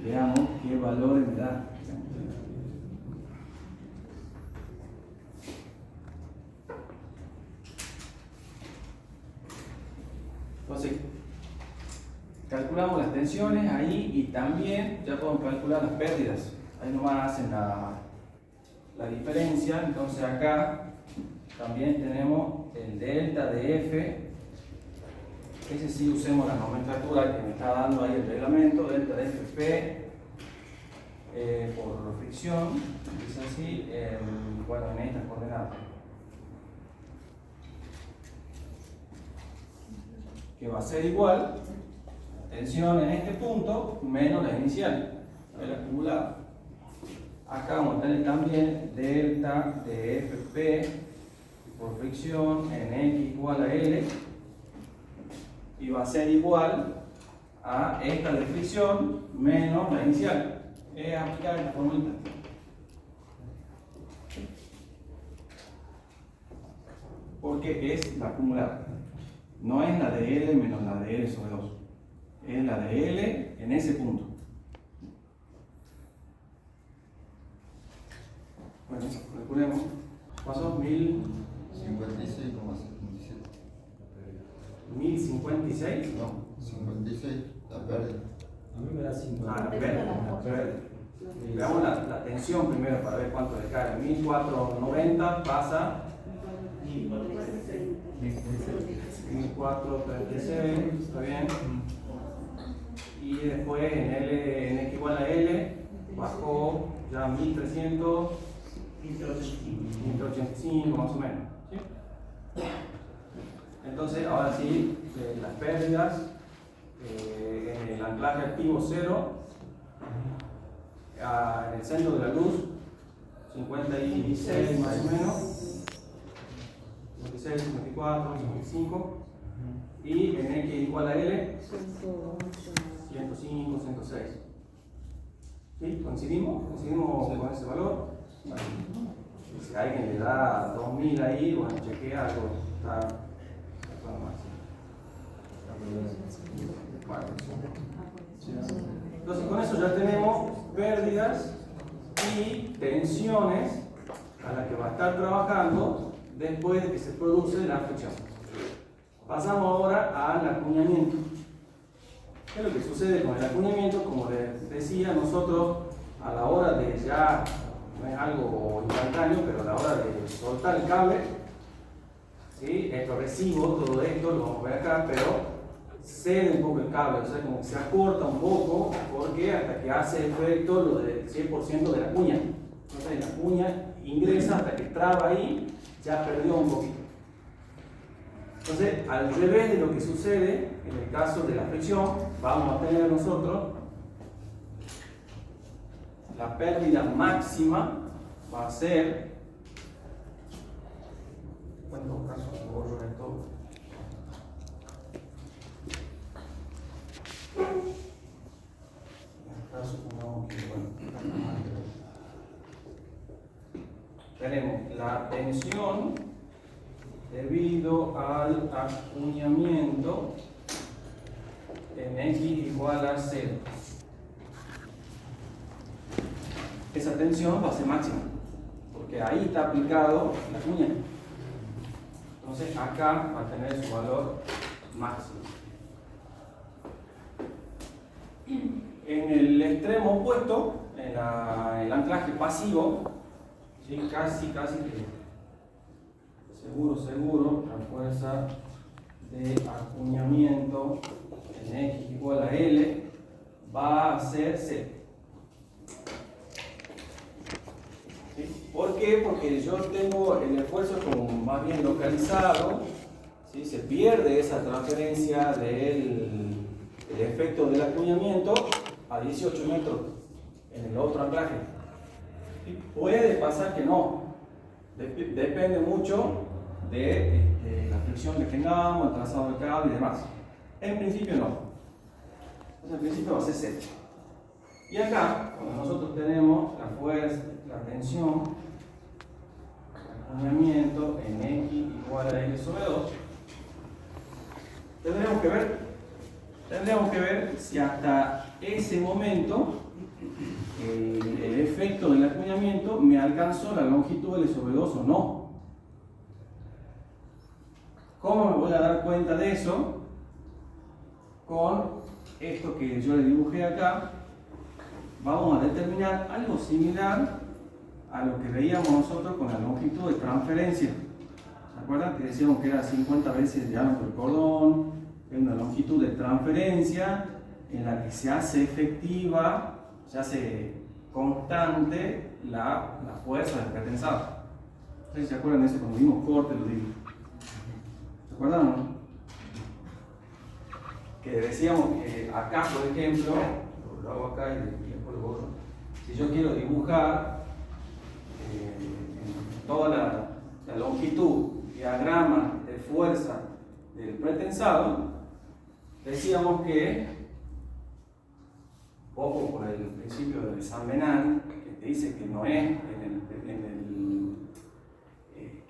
Veamos qué valores me da. Entonces, calculamos las tensiones ahí y también ya podemos calcular las pérdidas. Ahí nomás hacen la diferencia. Entonces acá también tenemos el delta de F. Ese sí usemos la nomenclatura que me está dando ahí el reglamento. Delta de FP por fricción. Es así, bueno, en estas coordenadas. Que va a ser igual la tensión en este punto menos la inicial, el acumulado. Acá vamos a tener también delta de FP por fricción en X igual a L, y va a ser igual a esta de fricción menos la inicial. Es aplicar esta formulita. Porque es la acumulada. No es la de L menos la de L sobre 2. Es la de L en ese punto. Bueno, calculemos. ¿Pasó? 1056. No, 56, la pérdida. A mí me da 50. Ah, la pérdida. Veamos la tensión primero para ver cuánto le cae. 1490 pasa 1436, está bien. Y después en X igual a L bajó ya 1300, 1085 más o menos. ¿Sí? Entonces, ahora sí, las pérdidas en el anclaje activo 0, en el centro de la luz, 56 más o menos, 56, 54, 55, y en X igual a L, 105, 106. ¿Sí? ¿Coincidimos? ¿Coincidimos con ese valor? Bueno, si alguien le da 2000 ahí, bueno, chequea algo, está más. Bueno. Entonces con eso ya tenemos pérdidas y tensiones a las que va a estar trabajando después de que se produce la fricción. Pasamos ahora al acuñamiento. ¿Qué es lo que sucede con el acuñamiento? Como les decía, nosotros a la hora de ya, no es algo instantáneo, pero a la hora de soltar el cable, ¿sí? Es progresivo todo esto, lo vamos a ver acá, pero cede un poco el cable, o sea, como que se acorta un poco, porque hasta que hace efecto lo del 100% de la cuña. Entonces la cuña ingresa hasta que traba ahí, ya perdió un poquito. Entonces, al revés de lo que sucede en el caso de la fricción, vamos a tener nosotros la pérdida máxima va a ser, en todo caso, borro esto. En el caso, pongamos que, tenemos la tensión debido al acuñamiento en X igual a 0. Esa tensión va a ser máxima, porque ahí está aplicado la cuña. Entonces acá va a tener su valor máximo. En el extremo opuesto, en el anclaje pasivo, ¿sí? casi que seguro, la fuerza de acuñamiento en X igual a L va a ser C. ¿Sí? ¿Por qué? Porque yo tengo el esfuerzo como más bien localizado, ¿sí? Se pierde esa transferencia del efecto del acuñamiento a 18 metros en el otro anclaje. ¿Sí? Puede pasar que no, depende mucho de la fricción que tengamos, el trazado del cable y demás. En principio no. Entonces en principio va a ser 0. Y acá, cuando nosotros tenemos la fuerza, la tensión, el acuñamiento en X igual a L sobre 2, tendríamos que ver si hasta ese momento el efecto del acuñamiento me alcanzó la longitud L sobre 2 o no. ¿Cómo me voy a dar cuenta de eso? Con esto que yo le dibujé acá, vamos a determinar algo similar a lo que veíamos nosotros con la longitud de transferencia. ¿Se acuerdan que decíamos que era 50 veces el diámetro del cordón? Es una longitud de transferencia en la que se hace efectiva, se hace constante la fuerza del pretensado. No sé si se acuerdan de eso cuando vimos corte, lo digo. ¿Se acuerdan o no? Que decíamos que acá, por ejemplo, lo hago acá y después lo borro. Si yo quiero dibujar toda la longitud, diagrama de fuerza del pretensado, decíamos que, poco por el principio de San Benán, que te dice que no es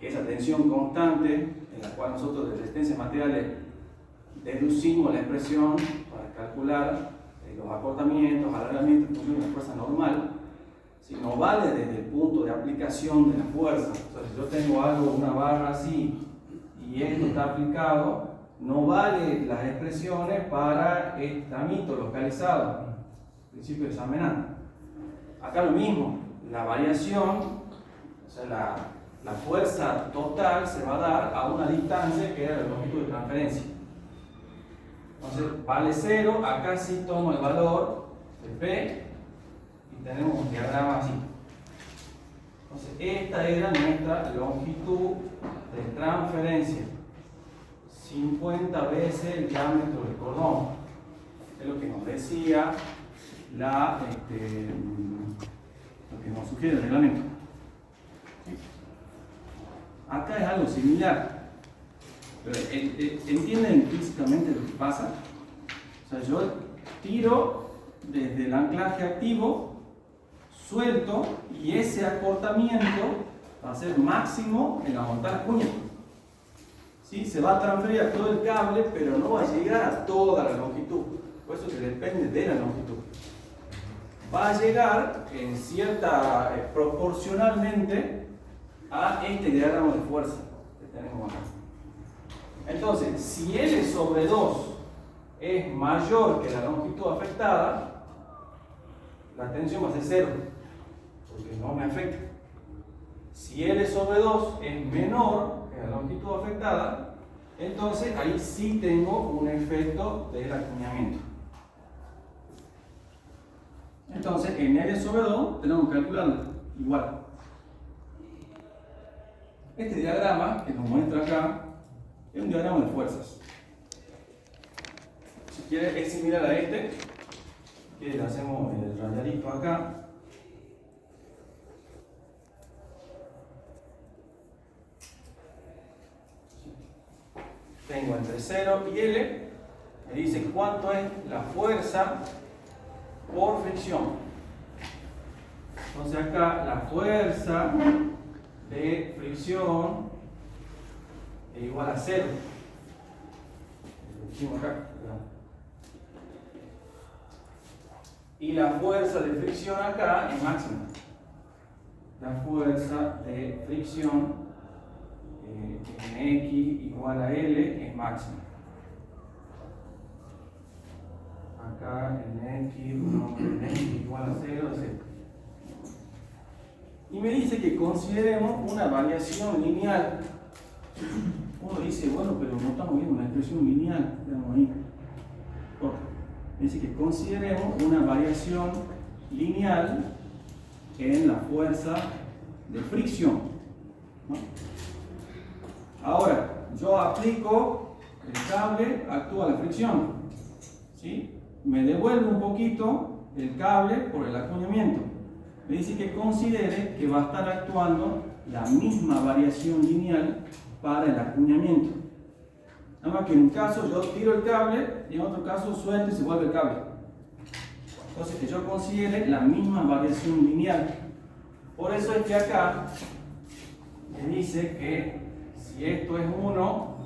que esa tensión constante en la cual nosotros de resistencia materiales deducimos la expresión para calcular los acortamientos, alargamientos en función de la fuerza normal, si no vale desde el punto de aplicación de la fuerza. O sea, si yo tengo algo, una barra así, y esto está aplicado, no vale las expresiones para el tramito localizado, principio de San Benán. Acá lo mismo, la variación, o sea, la fuerza total se va a dar a una distancia que era la longitud de transferencia. Entonces, vale 0, acá sí tomo el valor de P y tenemos un diagrama así. Entonces, esta era nuestra longitud de transferencia. 50 veces el diámetro del cordón. Es lo que nos decía lo que nos sugiere el reglamento. ¿Sí? Acá es algo similar. Pero, ¿entienden físicamente lo que pasa? O sea, yo tiro desde el anclaje activo, suelto, y ese acortamiento va a ser máximo en la montada cuña. ¿Sí? Se va a transferir a todo el cable, pero no va a llegar a toda la longitud. Por eso que depende de la longitud. Va a llegar en cierta, proporcionalmente a este diagrama de fuerza que tenemos acá. Entonces, si L sobre 2 es mayor que la longitud afectada, la tensión va a ser 0, porque no me afecta. Si L sobre 2 es menor que la longitud afectada, entonces ahí sí tengo un efecto del acuñamiento. Entonces, en L sobre 2 tenemos que calcularlo igual. Este diagrama que nos muestra acá es un diagrama de fuerzas. Si quieres, es similar a este, que le hacemos el rayadito acá. Tengo entre 0 y L, me dice cuánto es la fuerza por fricción. Entonces acá la fuerza de fricción es igual a 0. Lo dijimos acá. Y la fuerza de fricción acá es máxima. La fuerza de fricción en X igual a L es máxima. Acá en X igual a 0 es 0. Y me dice que consideremos una variación lineal. Uno dice, bueno, pero no estamos viendo una expresión lineal. Veamos ahí. Dice que consideremos una variación lineal en la fuerza de fricción, ¿no? Ahora, yo aplico el cable, actúa la fricción, ¿sí? Me devuelve un poquito el cable por el acuñamiento. Me dice que considere que va a estar actuando la misma variación lineal para el acuñamiento. Nada más que en un caso yo tiro el cable y en otro caso suelto y se vuelve el cable. Entonces que yo considere la misma variación lineal. Por eso es que acá me dice que si esto es 1,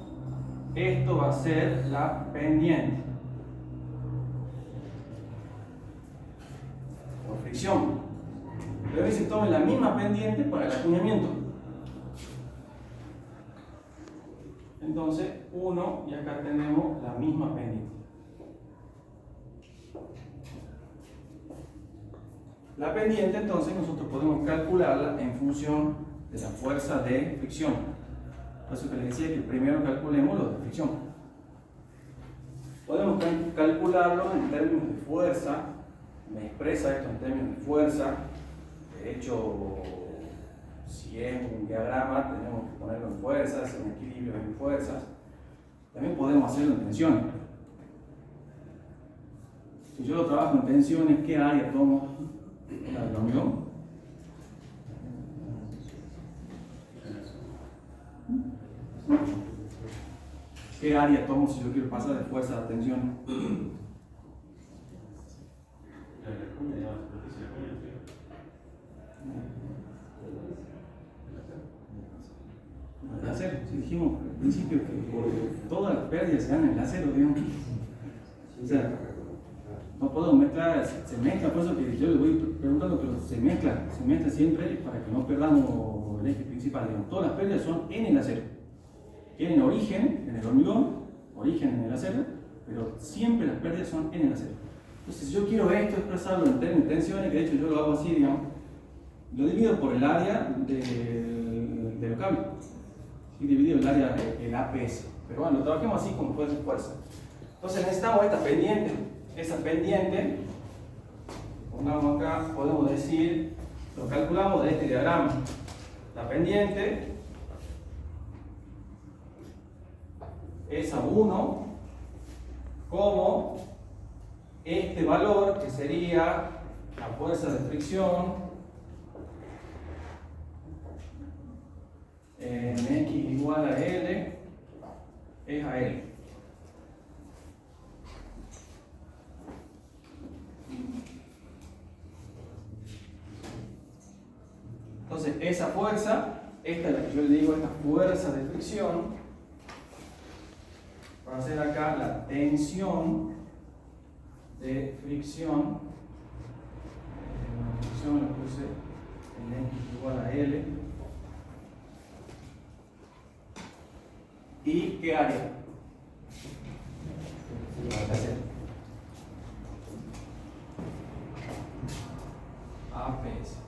esto va a ser la pendiente por fricción. Pero dice que tome la misma pendiente para el acuñamiento. Entonces 1 y acá tenemos la misma pendiente. La pendiente entonces nosotros podemos calcularla en función de la fuerza de fricción. Por eso que les decía que primero calculemos lo de fricción. Podemos calcularlo en términos de fuerza. Me expresa esto en términos de fuerza. De hecho, si es un diagrama tenemos que ponerlo en fuerzas, en equilibrio en fuerzas. También podemos hacerlo en tensiones. Si yo lo trabajo en tensiones, ¿qué área tomo? La del hormigón. ¿Qué área tomo si yo quiero pasar de fuerza a tensión? El acero, si dijimos al principio que todas las pérdidas se dan en el acero, digamos. O sea, no podemos mezclar, se mezcla, por eso que yo les voy preguntando, pero se mezcla siempre para que no perdamos el eje principal, digamos. Todas las pérdidas son en el acero. Tienen origen en el hormigón, origen en el acero, pero siempre las pérdidas son en el acero. Entonces, si yo quiero esto expresarlo en términos de tensiones, que de hecho yo lo hago así, digamos, lo divido por el área de los cables. ¿Sí? Dividido el área del APS. Pero bueno, lo trabajemos así como fuerza y fuerza. Entonces necesitamos esta pendiente. Esa pendiente, pongamos acá, podemos decir, lo calculamos de este diagrama. La pendiente es a 1 como este valor que sería la fuerza de fricción en X igual a L es a L. Entonces esa fuerza, esta es la que yo le digo, esta fuerza de fricción, va a ser acá la tensión de fricción. La fricción la puse en X igual a L. ¿Y qué área? APS.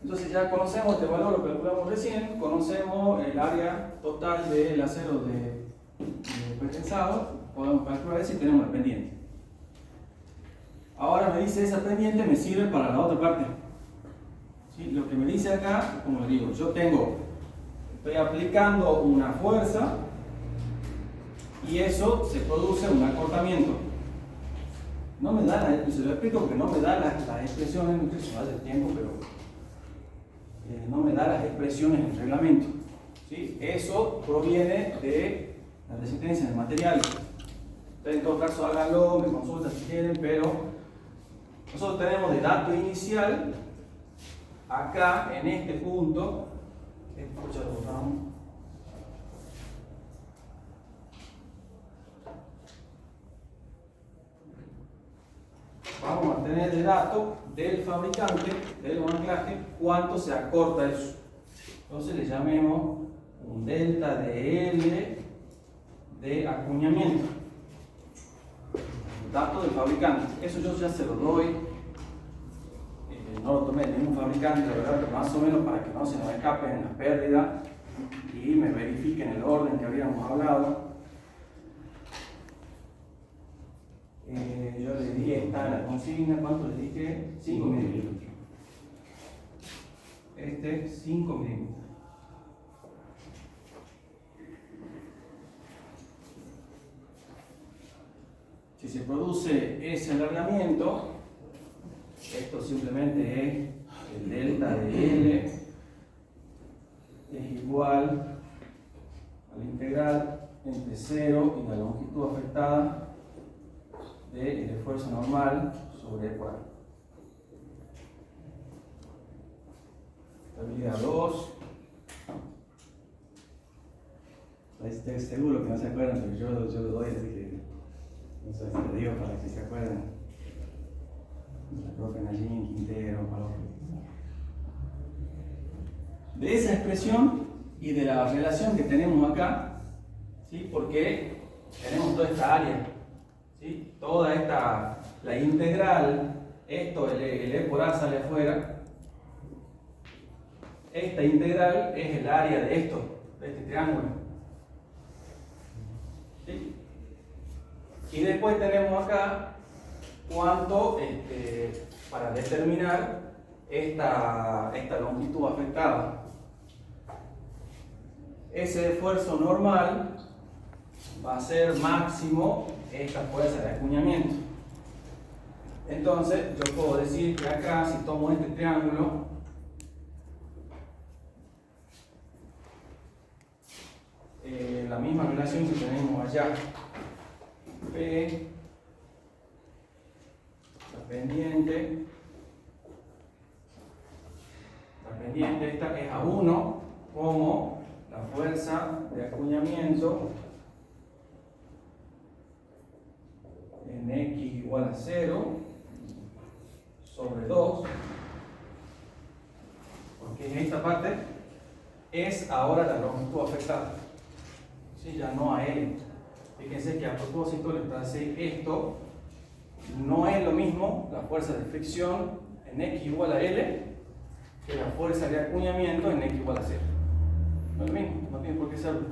Entonces ya conocemos este valor, lo calculamos recién, conocemos el área total del acero de pretensado, podemos calcular eso y tenemos la pendiente. Ahora me dice esa pendiente me sirve para la otra parte. ¿Sí? Lo que me dice acá, como le digo, yo estoy aplicando una fuerza y eso se produce un acortamiento. No me da se lo explico porque no me da las expresiones, no sé si va del tiempo, pero no me da las expresiones en el reglamento. ¿Sí? Eso proviene de la resistencia del material. Ustedes en todo caso háganlo, me consultan si quieren, pero nosotros tenemos de dato inicial acá en este punto. Vamos a tener de dato del fabricante, del anclaje, cuánto se acorta eso. Entonces le llamemos un delta de L de acuñamiento. Dato del fabricante. Eso yo ya se lo doy. No lo tomé de ningún fabricante, la verdad, pero más o menos para que no se nos escapen las pérdidas y me verifiquen el orden que habíamos hablado. Yo le dije, está en la consigna, ¿cuánto le dije? 5 milímetros. 5 milímetros. Si se produce ese alargamiento, esto simplemente es el delta de L es igual a la integral entre 0 y la longitud afectada del esfuerzo normal sobre el cuadrado. Estabilidad 2. Estoy seguro que no se acuerdan, pero yo lo doy, así que no sé si lo digo para que se acuerden. La profe Nayín, Quintero, Paloma. De esa expresión y de la relación que tenemos acá, ¿sí? Porque tenemos toda esta área, ¿sí? Toda esta, la integral, esto, el E por A sale afuera. Esta integral es el área de esto, de este triángulo. ¿Sí? Y después tenemos acá cuánto para determinar esta longitud afectada. Ese esfuerzo normal va a ser máximo esta fuerza de acuñamiento. Entonces yo puedo decir que acá, si tomo este triángulo, la misma relación que tenemos allá, P, la pendiente esta es a 1 como la fuerza de acuñamiento en X igual a 0 sobre 2, porque en esta parte es ahora la longitud afectada, ¿sí? Ya no a L. Fíjense que a propósito les tracé esto, no es lo mismo la fuerza de fricción en X igual a L que la fuerza de acuñamiento en X igual a 0. No es lo mismo, no tiene por qué serlo.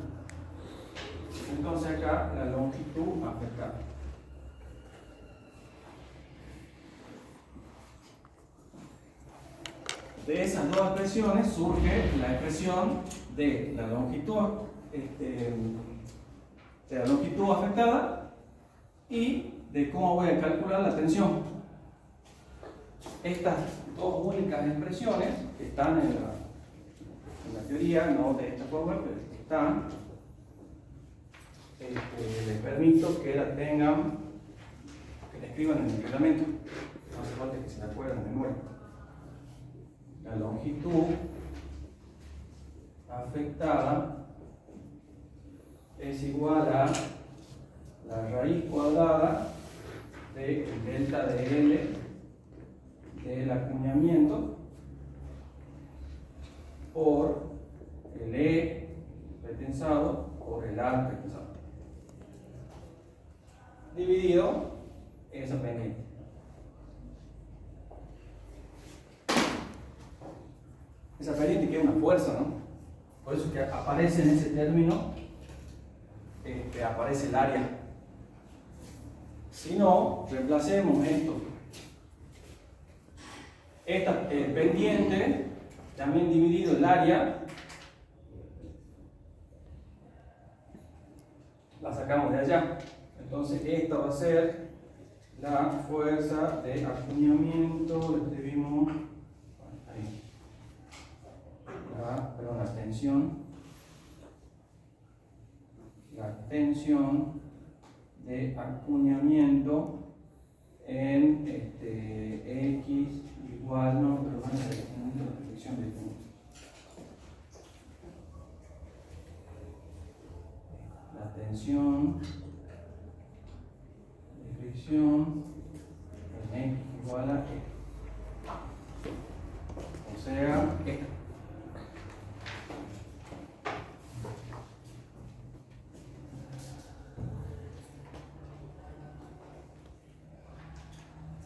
Entonces acá la longitud afectada. De esas dos expresiones surge la expresión de la longitud, afectada y de cómo voy a calcular la tensión. Estas dos únicas expresiones que están en la teoría, no de esta forma, pero que están, les permito que la tengan, que la escriban en el reglamento. No hace falta que se la acuerden de nuevo. La longitud afectada es igual a la raíz cuadrada del delta de L del acuñamiento por el E pretensado por el A pretensado, dividido esa pendiente. Esa pendiente que es una fuerza, ¿no? Por eso que aparece en ese término, aparece el área. Si no, reemplacemos esto. Esta pendiente, también dividido el área, la sacamos de allá. Entonces esta va a ser la fuerza de acuñamiento, lo escribimos ahí. La tensión de acuñamiento en X igual, no, pero van a ser la fricción de la tensión de fricción en X igual a E. O sea, esta.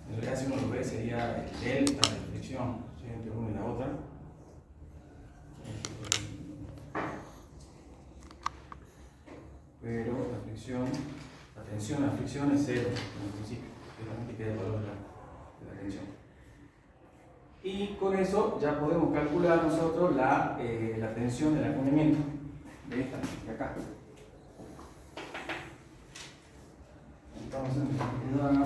En realidad, si uno lo ve, sería el delta de fricción, ¿sí?, entre una y la otra. Pero la fricción, la tensión a la fricción es cero en el principio, solamente queda el valor de la tensión. Y con eso ya podemos calcular nosotros la tensión del acuñamiento de esta, de acá. Entonces nos queda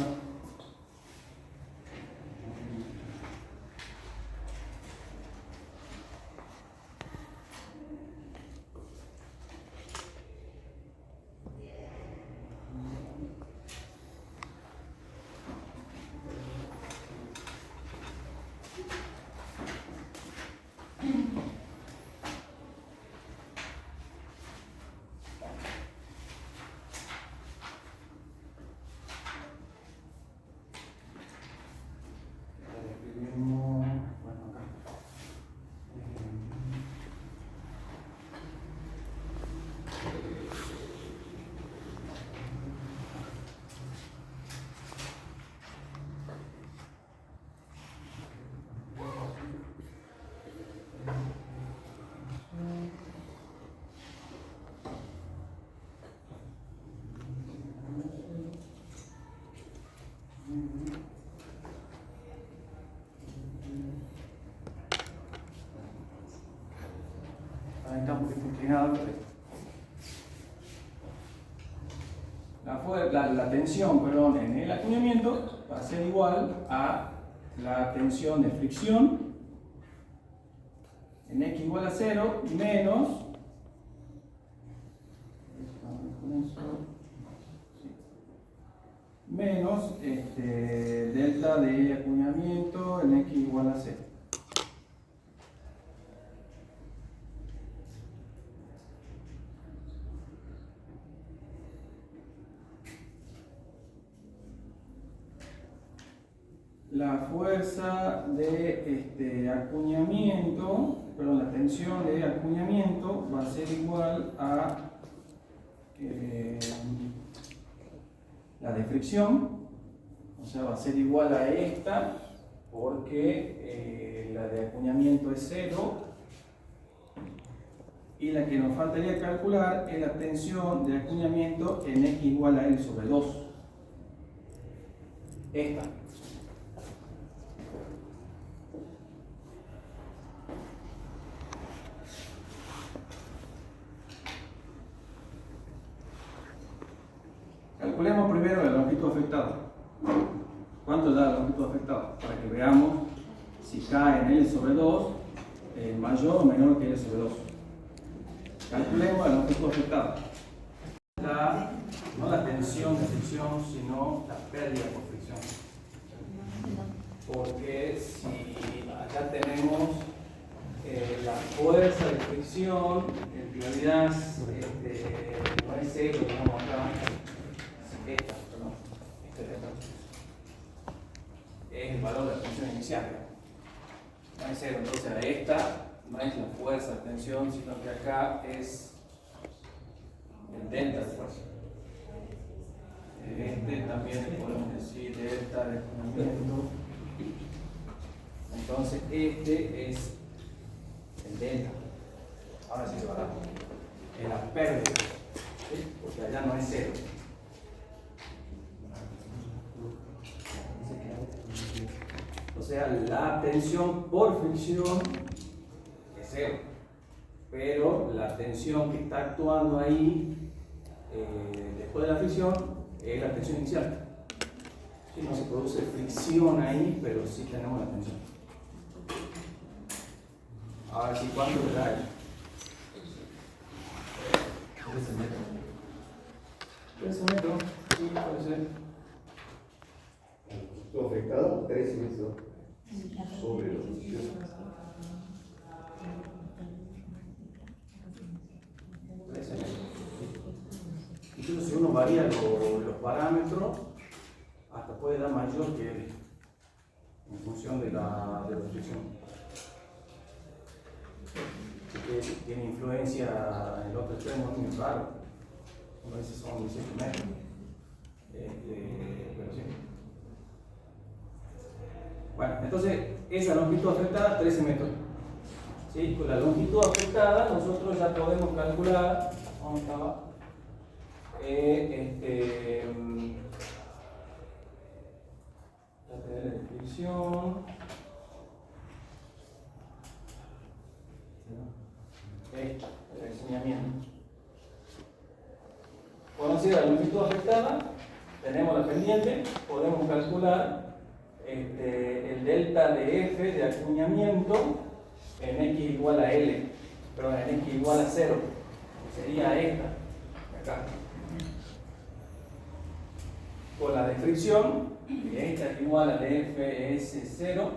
está un poquito inclinado, la tensión, perdón, en el acuñamiento va a ser igual a la tensión de fricción en X igual a 0 menos delta de acuñamiento en X igual a 0. La fuerza de acuñamiento, perdón, la tensión de acuñamiento va a ser igual a la de fricción, o sea, va a ser igual a esta, porque la de acuñamiento es 0, y la que nos faltaría calcular es la tensión de acuñamiento en X igual a L sobre 2. Esta. Calculemos primero la longitud afectada. ¿Cuánto da la longitud afectada? Para que veamos si cae en L sobre 2 mayor o menor que L sobre 2. Calculemos la longitud afectada. No la tensión de fricción, sino la pérdida por fricción. Porque si acá tenemos la fuerza de fricción, en realidad no es 0, digamos acá. Esta, perdón, es el valor de la tensión inicial. No es 0, entonces a esta no es la fuerza de tensión, sino que acá es el delta de fuerza. Este también le podemos decir delta de acumulamiento. Entonces este es el delta. Ahora sí se va a dar en la pérdida, ¿sí? Porque allá no es cero. O sea, la tensión por fricción es cero, pero la tensión que está actuando ahí después de la fricción es la tensión inicial. ¿Sí? No se produce fricción ahí, pero sí tenemos la tensión. Ahora sí, ¿cuánto le da ahí? 13 metros. 13 metros, sí, puede ser. Longitud afectada, 13 metros sobre la posición. Incluso si uno varía los parámetros, hasta puede dar mayor que él, en función de la fricción. Así que tiene influencia en el otro extremo, es muy raro. Uno dice son 17 metros. Pero sí. Bueno, entonces esa longitud afectada, 13 metros. ¿Sí? Con la longitud afectada, nosotros ya podemos calcular. ¿Dónde estaba? La descripción. El enseñamiento. Conocida la longitud afectada, tenemos la pendiente, podemos calcular el delta de F de acuñamiento en X igual a L, pero en X igual a 0, que sería esta, acá. Con la de fricción, que esta es igual a Fs0,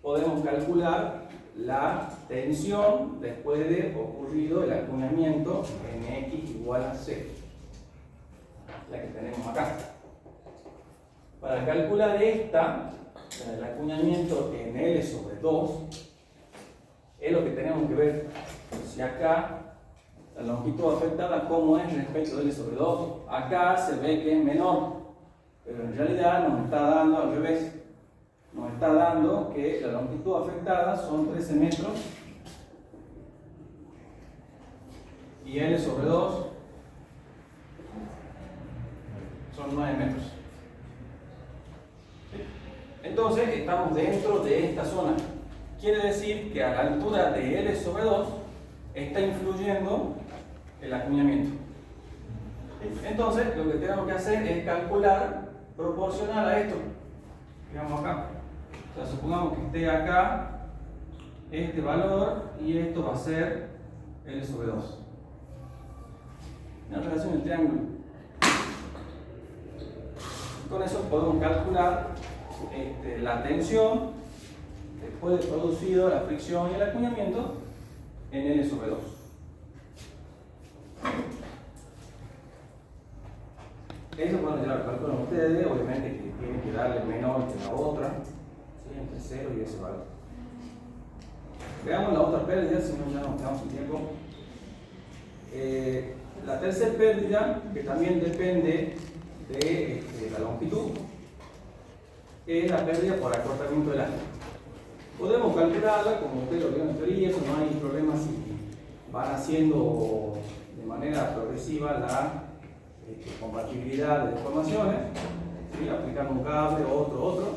podemos calcular la tensión después de ocurrido el acuñamiento en X igual a 0, la que tenemos acá. Para calcular esta, el acuñamiento en L sobre 2, es lo que tenemos que ver. Si acá la longitud afectada, ¿cómo es respecto de L sobre 2? Acá se ve que es menor, pero en realidad nos está dando al revés. Nos está dando que la longitud afectada son 13 metros y L sobre 2 son 9 metros. Entonces estamos dentro de esta zona. Quiere decir que a la altura de L sobre 2 está influyendo el acuñamiento. Entonces lo que tenemos que hacer es calcular proporcional a esto. Digamos acá. O sea, supongamos que esté acá este valor y esto va a ser L sobre 2. Una relación del triángulo. Con eso podemos calcular la tensión después de producido la fricción y el acuñamiento en L sobre 2. Eso pueden llevar al cálculo ustedes, obviamente que tienen que darle menor que la otra, ¿sí? Entre 0 y ese valor. Veamos la otra pérdida, si no ya nos quedamos sin tiempo. La tercera pérdida, que también depende de la longitud, es la pérdida por acortamiento del elástico. Podemos calcularla, como ustedes lo vieron en teoría, eso no hay problema si van haciendo de manera progresiva la compatibilidad de deformaciones, ¿sí? Aplicar un cable, otro.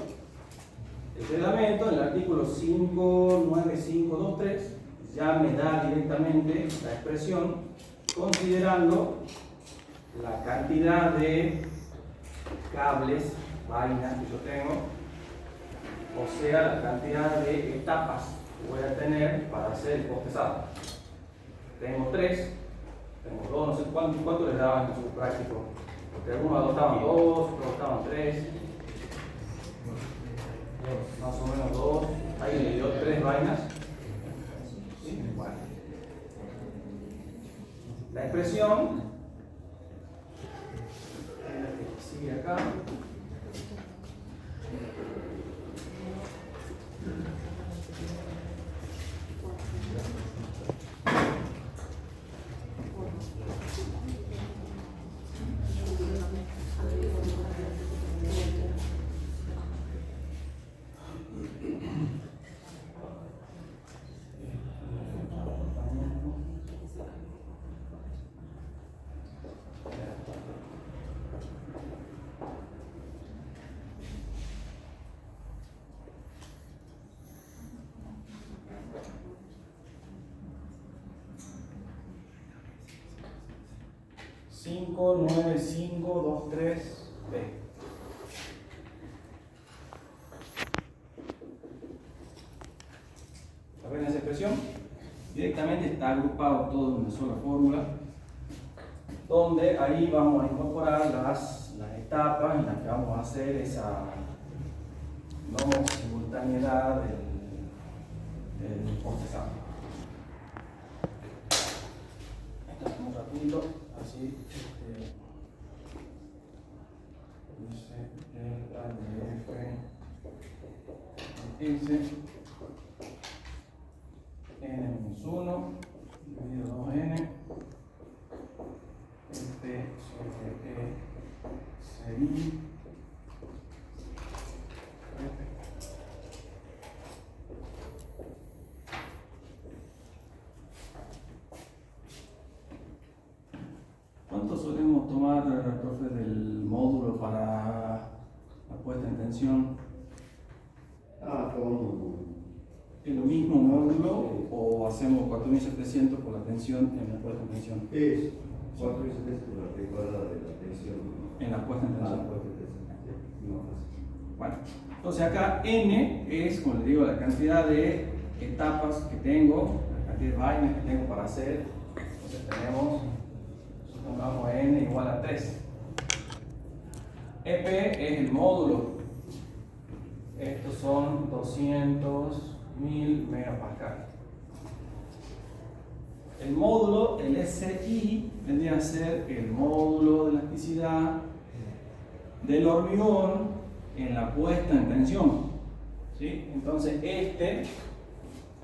El reglamento, en el artículo 59523, ya me da directamente la expresión considerando la cantidad de cables, vainas que yo tengo, o sea, la cantidad de etapas que voy a tener para hacer el post-pesado. Tengo 3, tengo 2, no sé cuánto les daban en su práctico, porque algunos adoptaban 2, otros adoptaban 3, más o menos 2, ahí le dio 3 vainas. ¿Sí? Bueno. La expresión es la que sigue acá. 59523B. ¿Ven esa expresión? Directamente está agrupado todo en una sola fórmula, donde ahí vamos a incorporar las etapas en las que vamos a hacer esa no simultaneidad del procesado. Esto es muy rapidito, así dice delta de f s n-1 dividido 2n f sobre e ci ¿Cuánto solemos tomar, profe, del módulo para la puesta en tensión? Tomamos ¿Es lo mismo módulo o hacemos 4700 por la tensión en la puesta en tensión? es 4.700 por la recuadra de la tensión. En la puesta en tensión. No, Bueno, entonces acá n es, como les digo, la cantidad de etapas que tengo, la cantidad de vainas que tengo para hacer. Entonces tenemos, supongamos n igual a 3. EP es el módulo. Estos son 200.000 megapascal. El módulo, el SI, vendría a ser el módulo de elasticidad del hormigón en la puesta en tensión. ¿Sí? Entonces este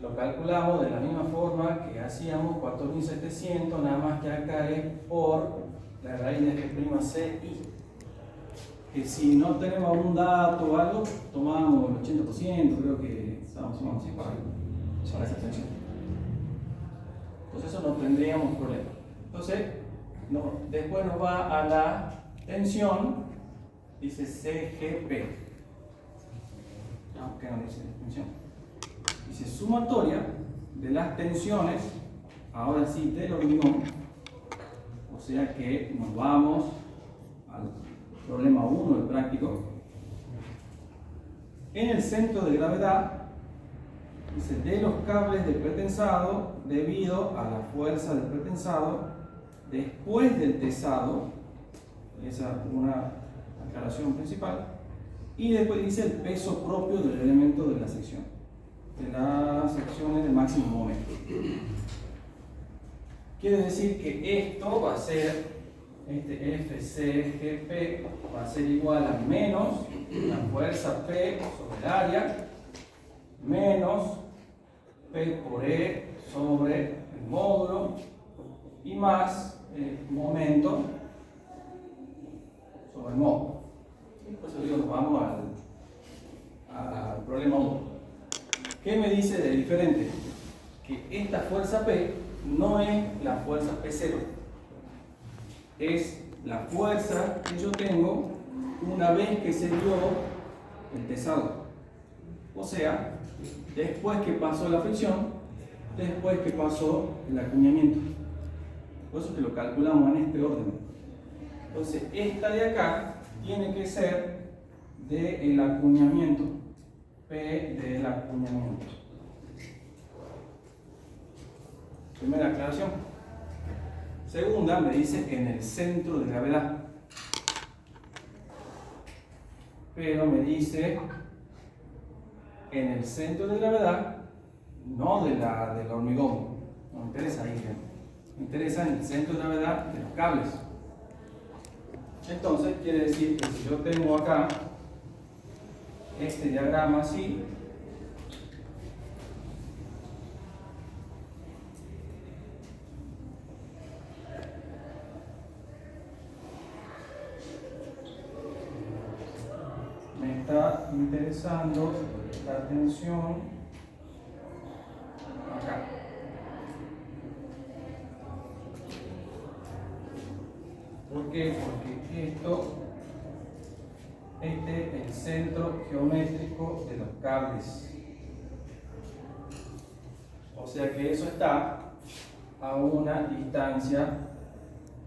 lo calculamos de la misma forma que hacíamos 4700, nada más que acá es por la raíz de G'(CI). Que si no tenemos algún dato o algo, tomamos el 80%, creo que estamos así para esa tensión. Entonces eso no tendríamos problema. Entonces, después nos va a la tensión, dice CGP. ¿Qué no dice tensión? Dice sumatoria de las tensiones, ahora sí, del hormigón. O sea que nos vamos al problema 1 del práctico. En el centro de gravedad, dice, de los cables del pretensado debido a la fuerza del pretensado después del tesado, esa es una aclaración principal, y después dice el peso propio del elemento de la sección, de las secciones de máximo momento. Quiere decir que esto va a ser, este FCGP va a ser igual a menos la fuerza P sobre el área menos P por E sobre el módulo y más el momento sobre el módulo. Por eso digo, nos vamos al problema 1. ¿Qué me dice de diferente? Que esta fuerza P no es la fuerza P0, es la fuerza que yo tengo una vez que se dio el tesado. O sea, después que pasó la fricción, después que pasó el acuñamiento. Por eso que lo calculamos en este orden. Entonces, esta de acá tiene que ser del acuñamiento. P del acuñamiento. Primera aclaración. Segunda, me dice en el centro de gravedad. Pero me dice en el centro de gravedad, no del hormigón. No me interesa ahí. Me interesa en el centro de gravedad de los cables. Entonces, quiere decir que si yo tengo acá este diagrama así, me está interesando la tensión acá. ¿Por qué? Porque este es el centro geométrico de los cables. O sea que eso está a una distancia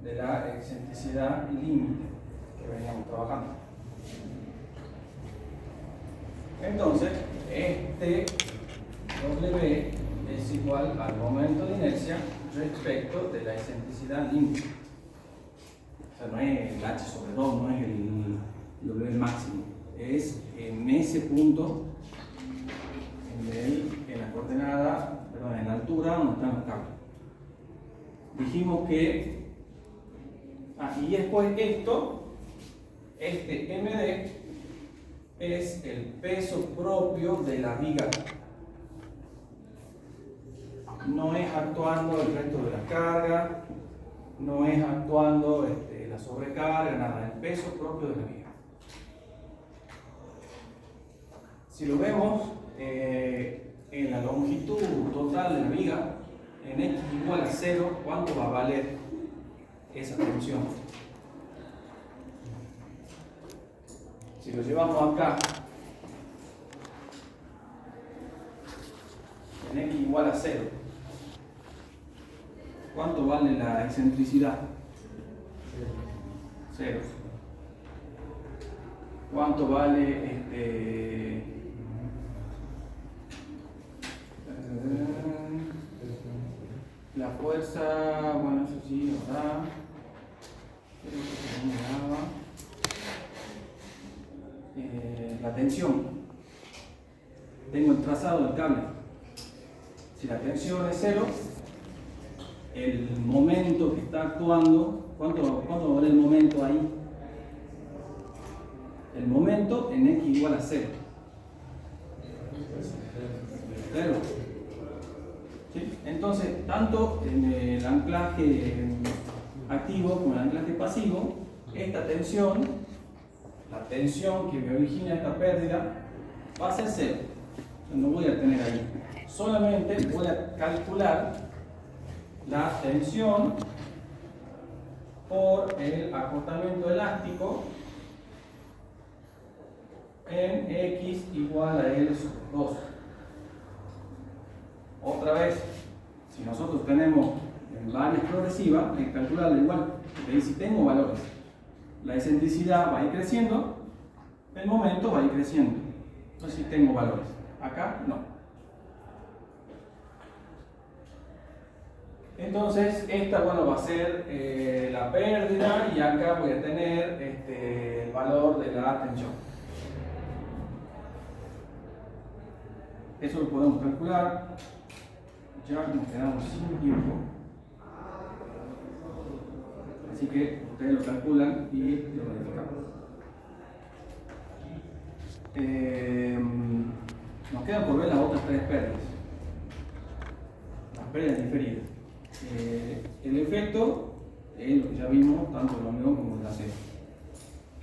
de la excentricidad límite que veníamos trabajando. Entonces, este W es igual al momento de inercia respecto de la excentricidad límite. O sea, no es el H sobre 2, no es el W máximo. Es en ese punto, en la coordenada, perdón, en la altura donde están los cables. Dijimos que, y después esto, este MD, es el peso propio de la viga. No es actuando el resto de la carga, no es actuando la sobrecarga, nada, el peso propio de la viga. Si lo vemos en la longitud total de la viga, en X igual a 0, ¿cuánto va a valer esa tensión? Si lo llevamos acá, en X igual a 0, ¿cuánto vale la excentricidad? 0. ¿Cuánto vale la fuerza? Bueno, eso sí, ¿verdad? Creo que no me daba. La tensión. Tengo el trazado del cable. Si la tensión es 0, el momento que está actuando, ¿cuánto vale el momento ahí? El momento en X igual a 0. 0. ¿Sí? Entonces, tanto en el anclaje activo como en el anclaje pasivo, esta tensión, la tensión que me origina esta pérdida, va a ser 0. No voy a tener ahí. Solamente voy a calcular la tensión por el acortamiento elástico en X igual a L sobre 2. Otra vez, si nosotros tenemos varias progresivas, hay que calcularla igual. Porque si tengo valores, la excentricidad va a ir creciendo, el momento va a ir creciendo. Entonces, si tengo valores, acá no. Entonces, esta va a ser la pérdida y acá voy a tener el valor de la tensión. Eso lo podemos calcular. Ya nos quedamos sin tiempo. Así que ustedes lo calculan y lo verifican. Nos quedan por ver las otras 3 pérdidas. Las pérdidas diferidas. El efecto es lo que ya vimos, tanto el hormigón como el acero.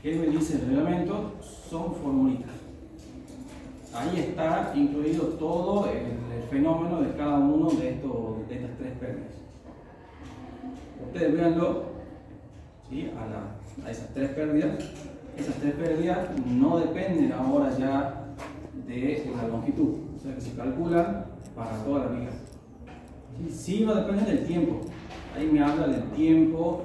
¿Qué me dice el reglamento? Son formulitas. Ahí está incluido todo el fenómeno de cada uno de estas 3 pérdidas. Ustedes véanlo, ¿sí? a esas 3 pérdidas. Esas 3 pérdidas no dependen ahora ya de la longitud, o sea que se calculan para toda la viga. Sí va a depender del tiempo. Ahí me habla del tiempo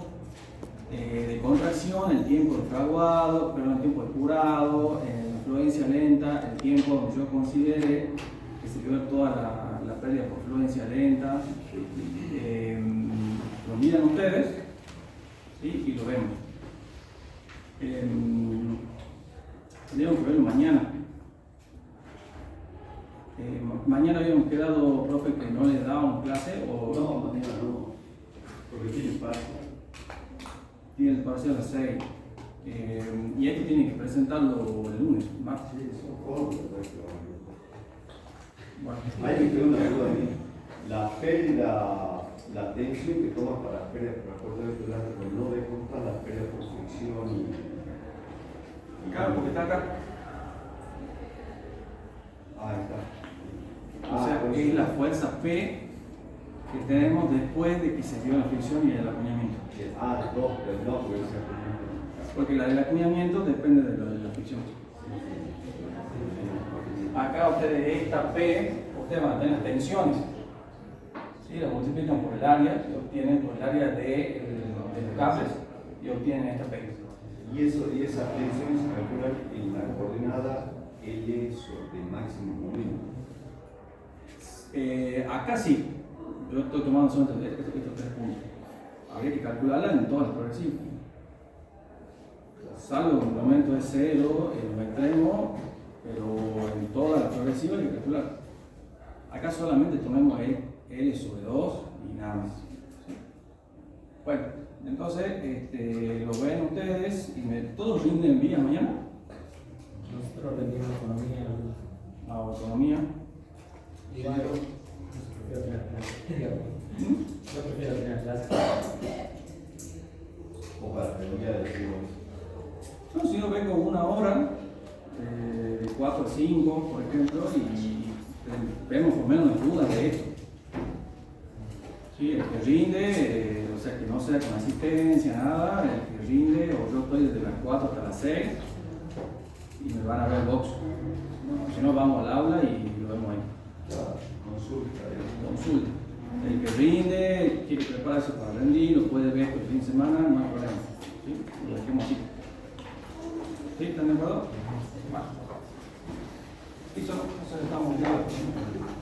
de contracción, el tiempo de fraguado, perdón, el tiempo de curado, la fluencia lenta, el tiempo donde yo considere que se dio toda la pérdida por fluencia lenta. Lo miran ustedes, ¿sí? Y lo vemos. Tenemos que verlo mañana. Mañana habíamos quedado, profe, que no le dábamos clase o... No, mañana no, porque tiene parcial. Tiene el parcial a las 6. Y esto tiene que presentarlo el lunes, martes. Sí, eso corre, Bueno, ahí me quedó una duda a mí. La pérdida, la tensión que tomas para la pérdida por acortamiento elástico no desconta la pérdida por fricción y... claro, porque está acá. Ahí está. O sea, es la fuerza P que tenemos después de que se dio la fricción y el acuñamiento. No, porque ese acuñamiento. Porque la del acuñamiento depende de la fricción. Acá ustedes, esta P, ustedes van a tener las tensiones. ¿Sí? Las multiplican por el área y obtienen por el área del de los cables y obtienen esta P. Y esas tensiones se calculan en la coordenada L sobre el máximo momento. Acá sí, yo estoy tomando solamente estos 3 puntos. Habría que calcularla en todas las progresivas. Salvo el momento de 0 en un extremo, pero en todas las progresivas hay que calcular. Acá solamente tomemos L sobre 2 y nada más. ¿Sí? Bueno, entonces lo ven ustedes y todos rinden vías mañana. Nosotros rendimos economía. Autonomía. Yo prefiero tener clase. Yo prefiero tener clase. O para redondear decimos. No, si yo vengo 1 hora, de 4 a 5, por ejemplo, y vemos por menos las dudas de esto. Sí, el que rinde, o sea, que no sea con asistencia, nada, el que rinde, o yo estoy desde las 4 hasta las 6 y me van a ver box. Si no, vamos al aula y lo vemos ahí. Consulta. Consulta. El que rinde, quiere prepararse para rendir, lo puede ver el fin de semana, no hay problema. ¿Sí? Lo dejemos así. ¿Sí? ¿Están de acuerdo? Bueno.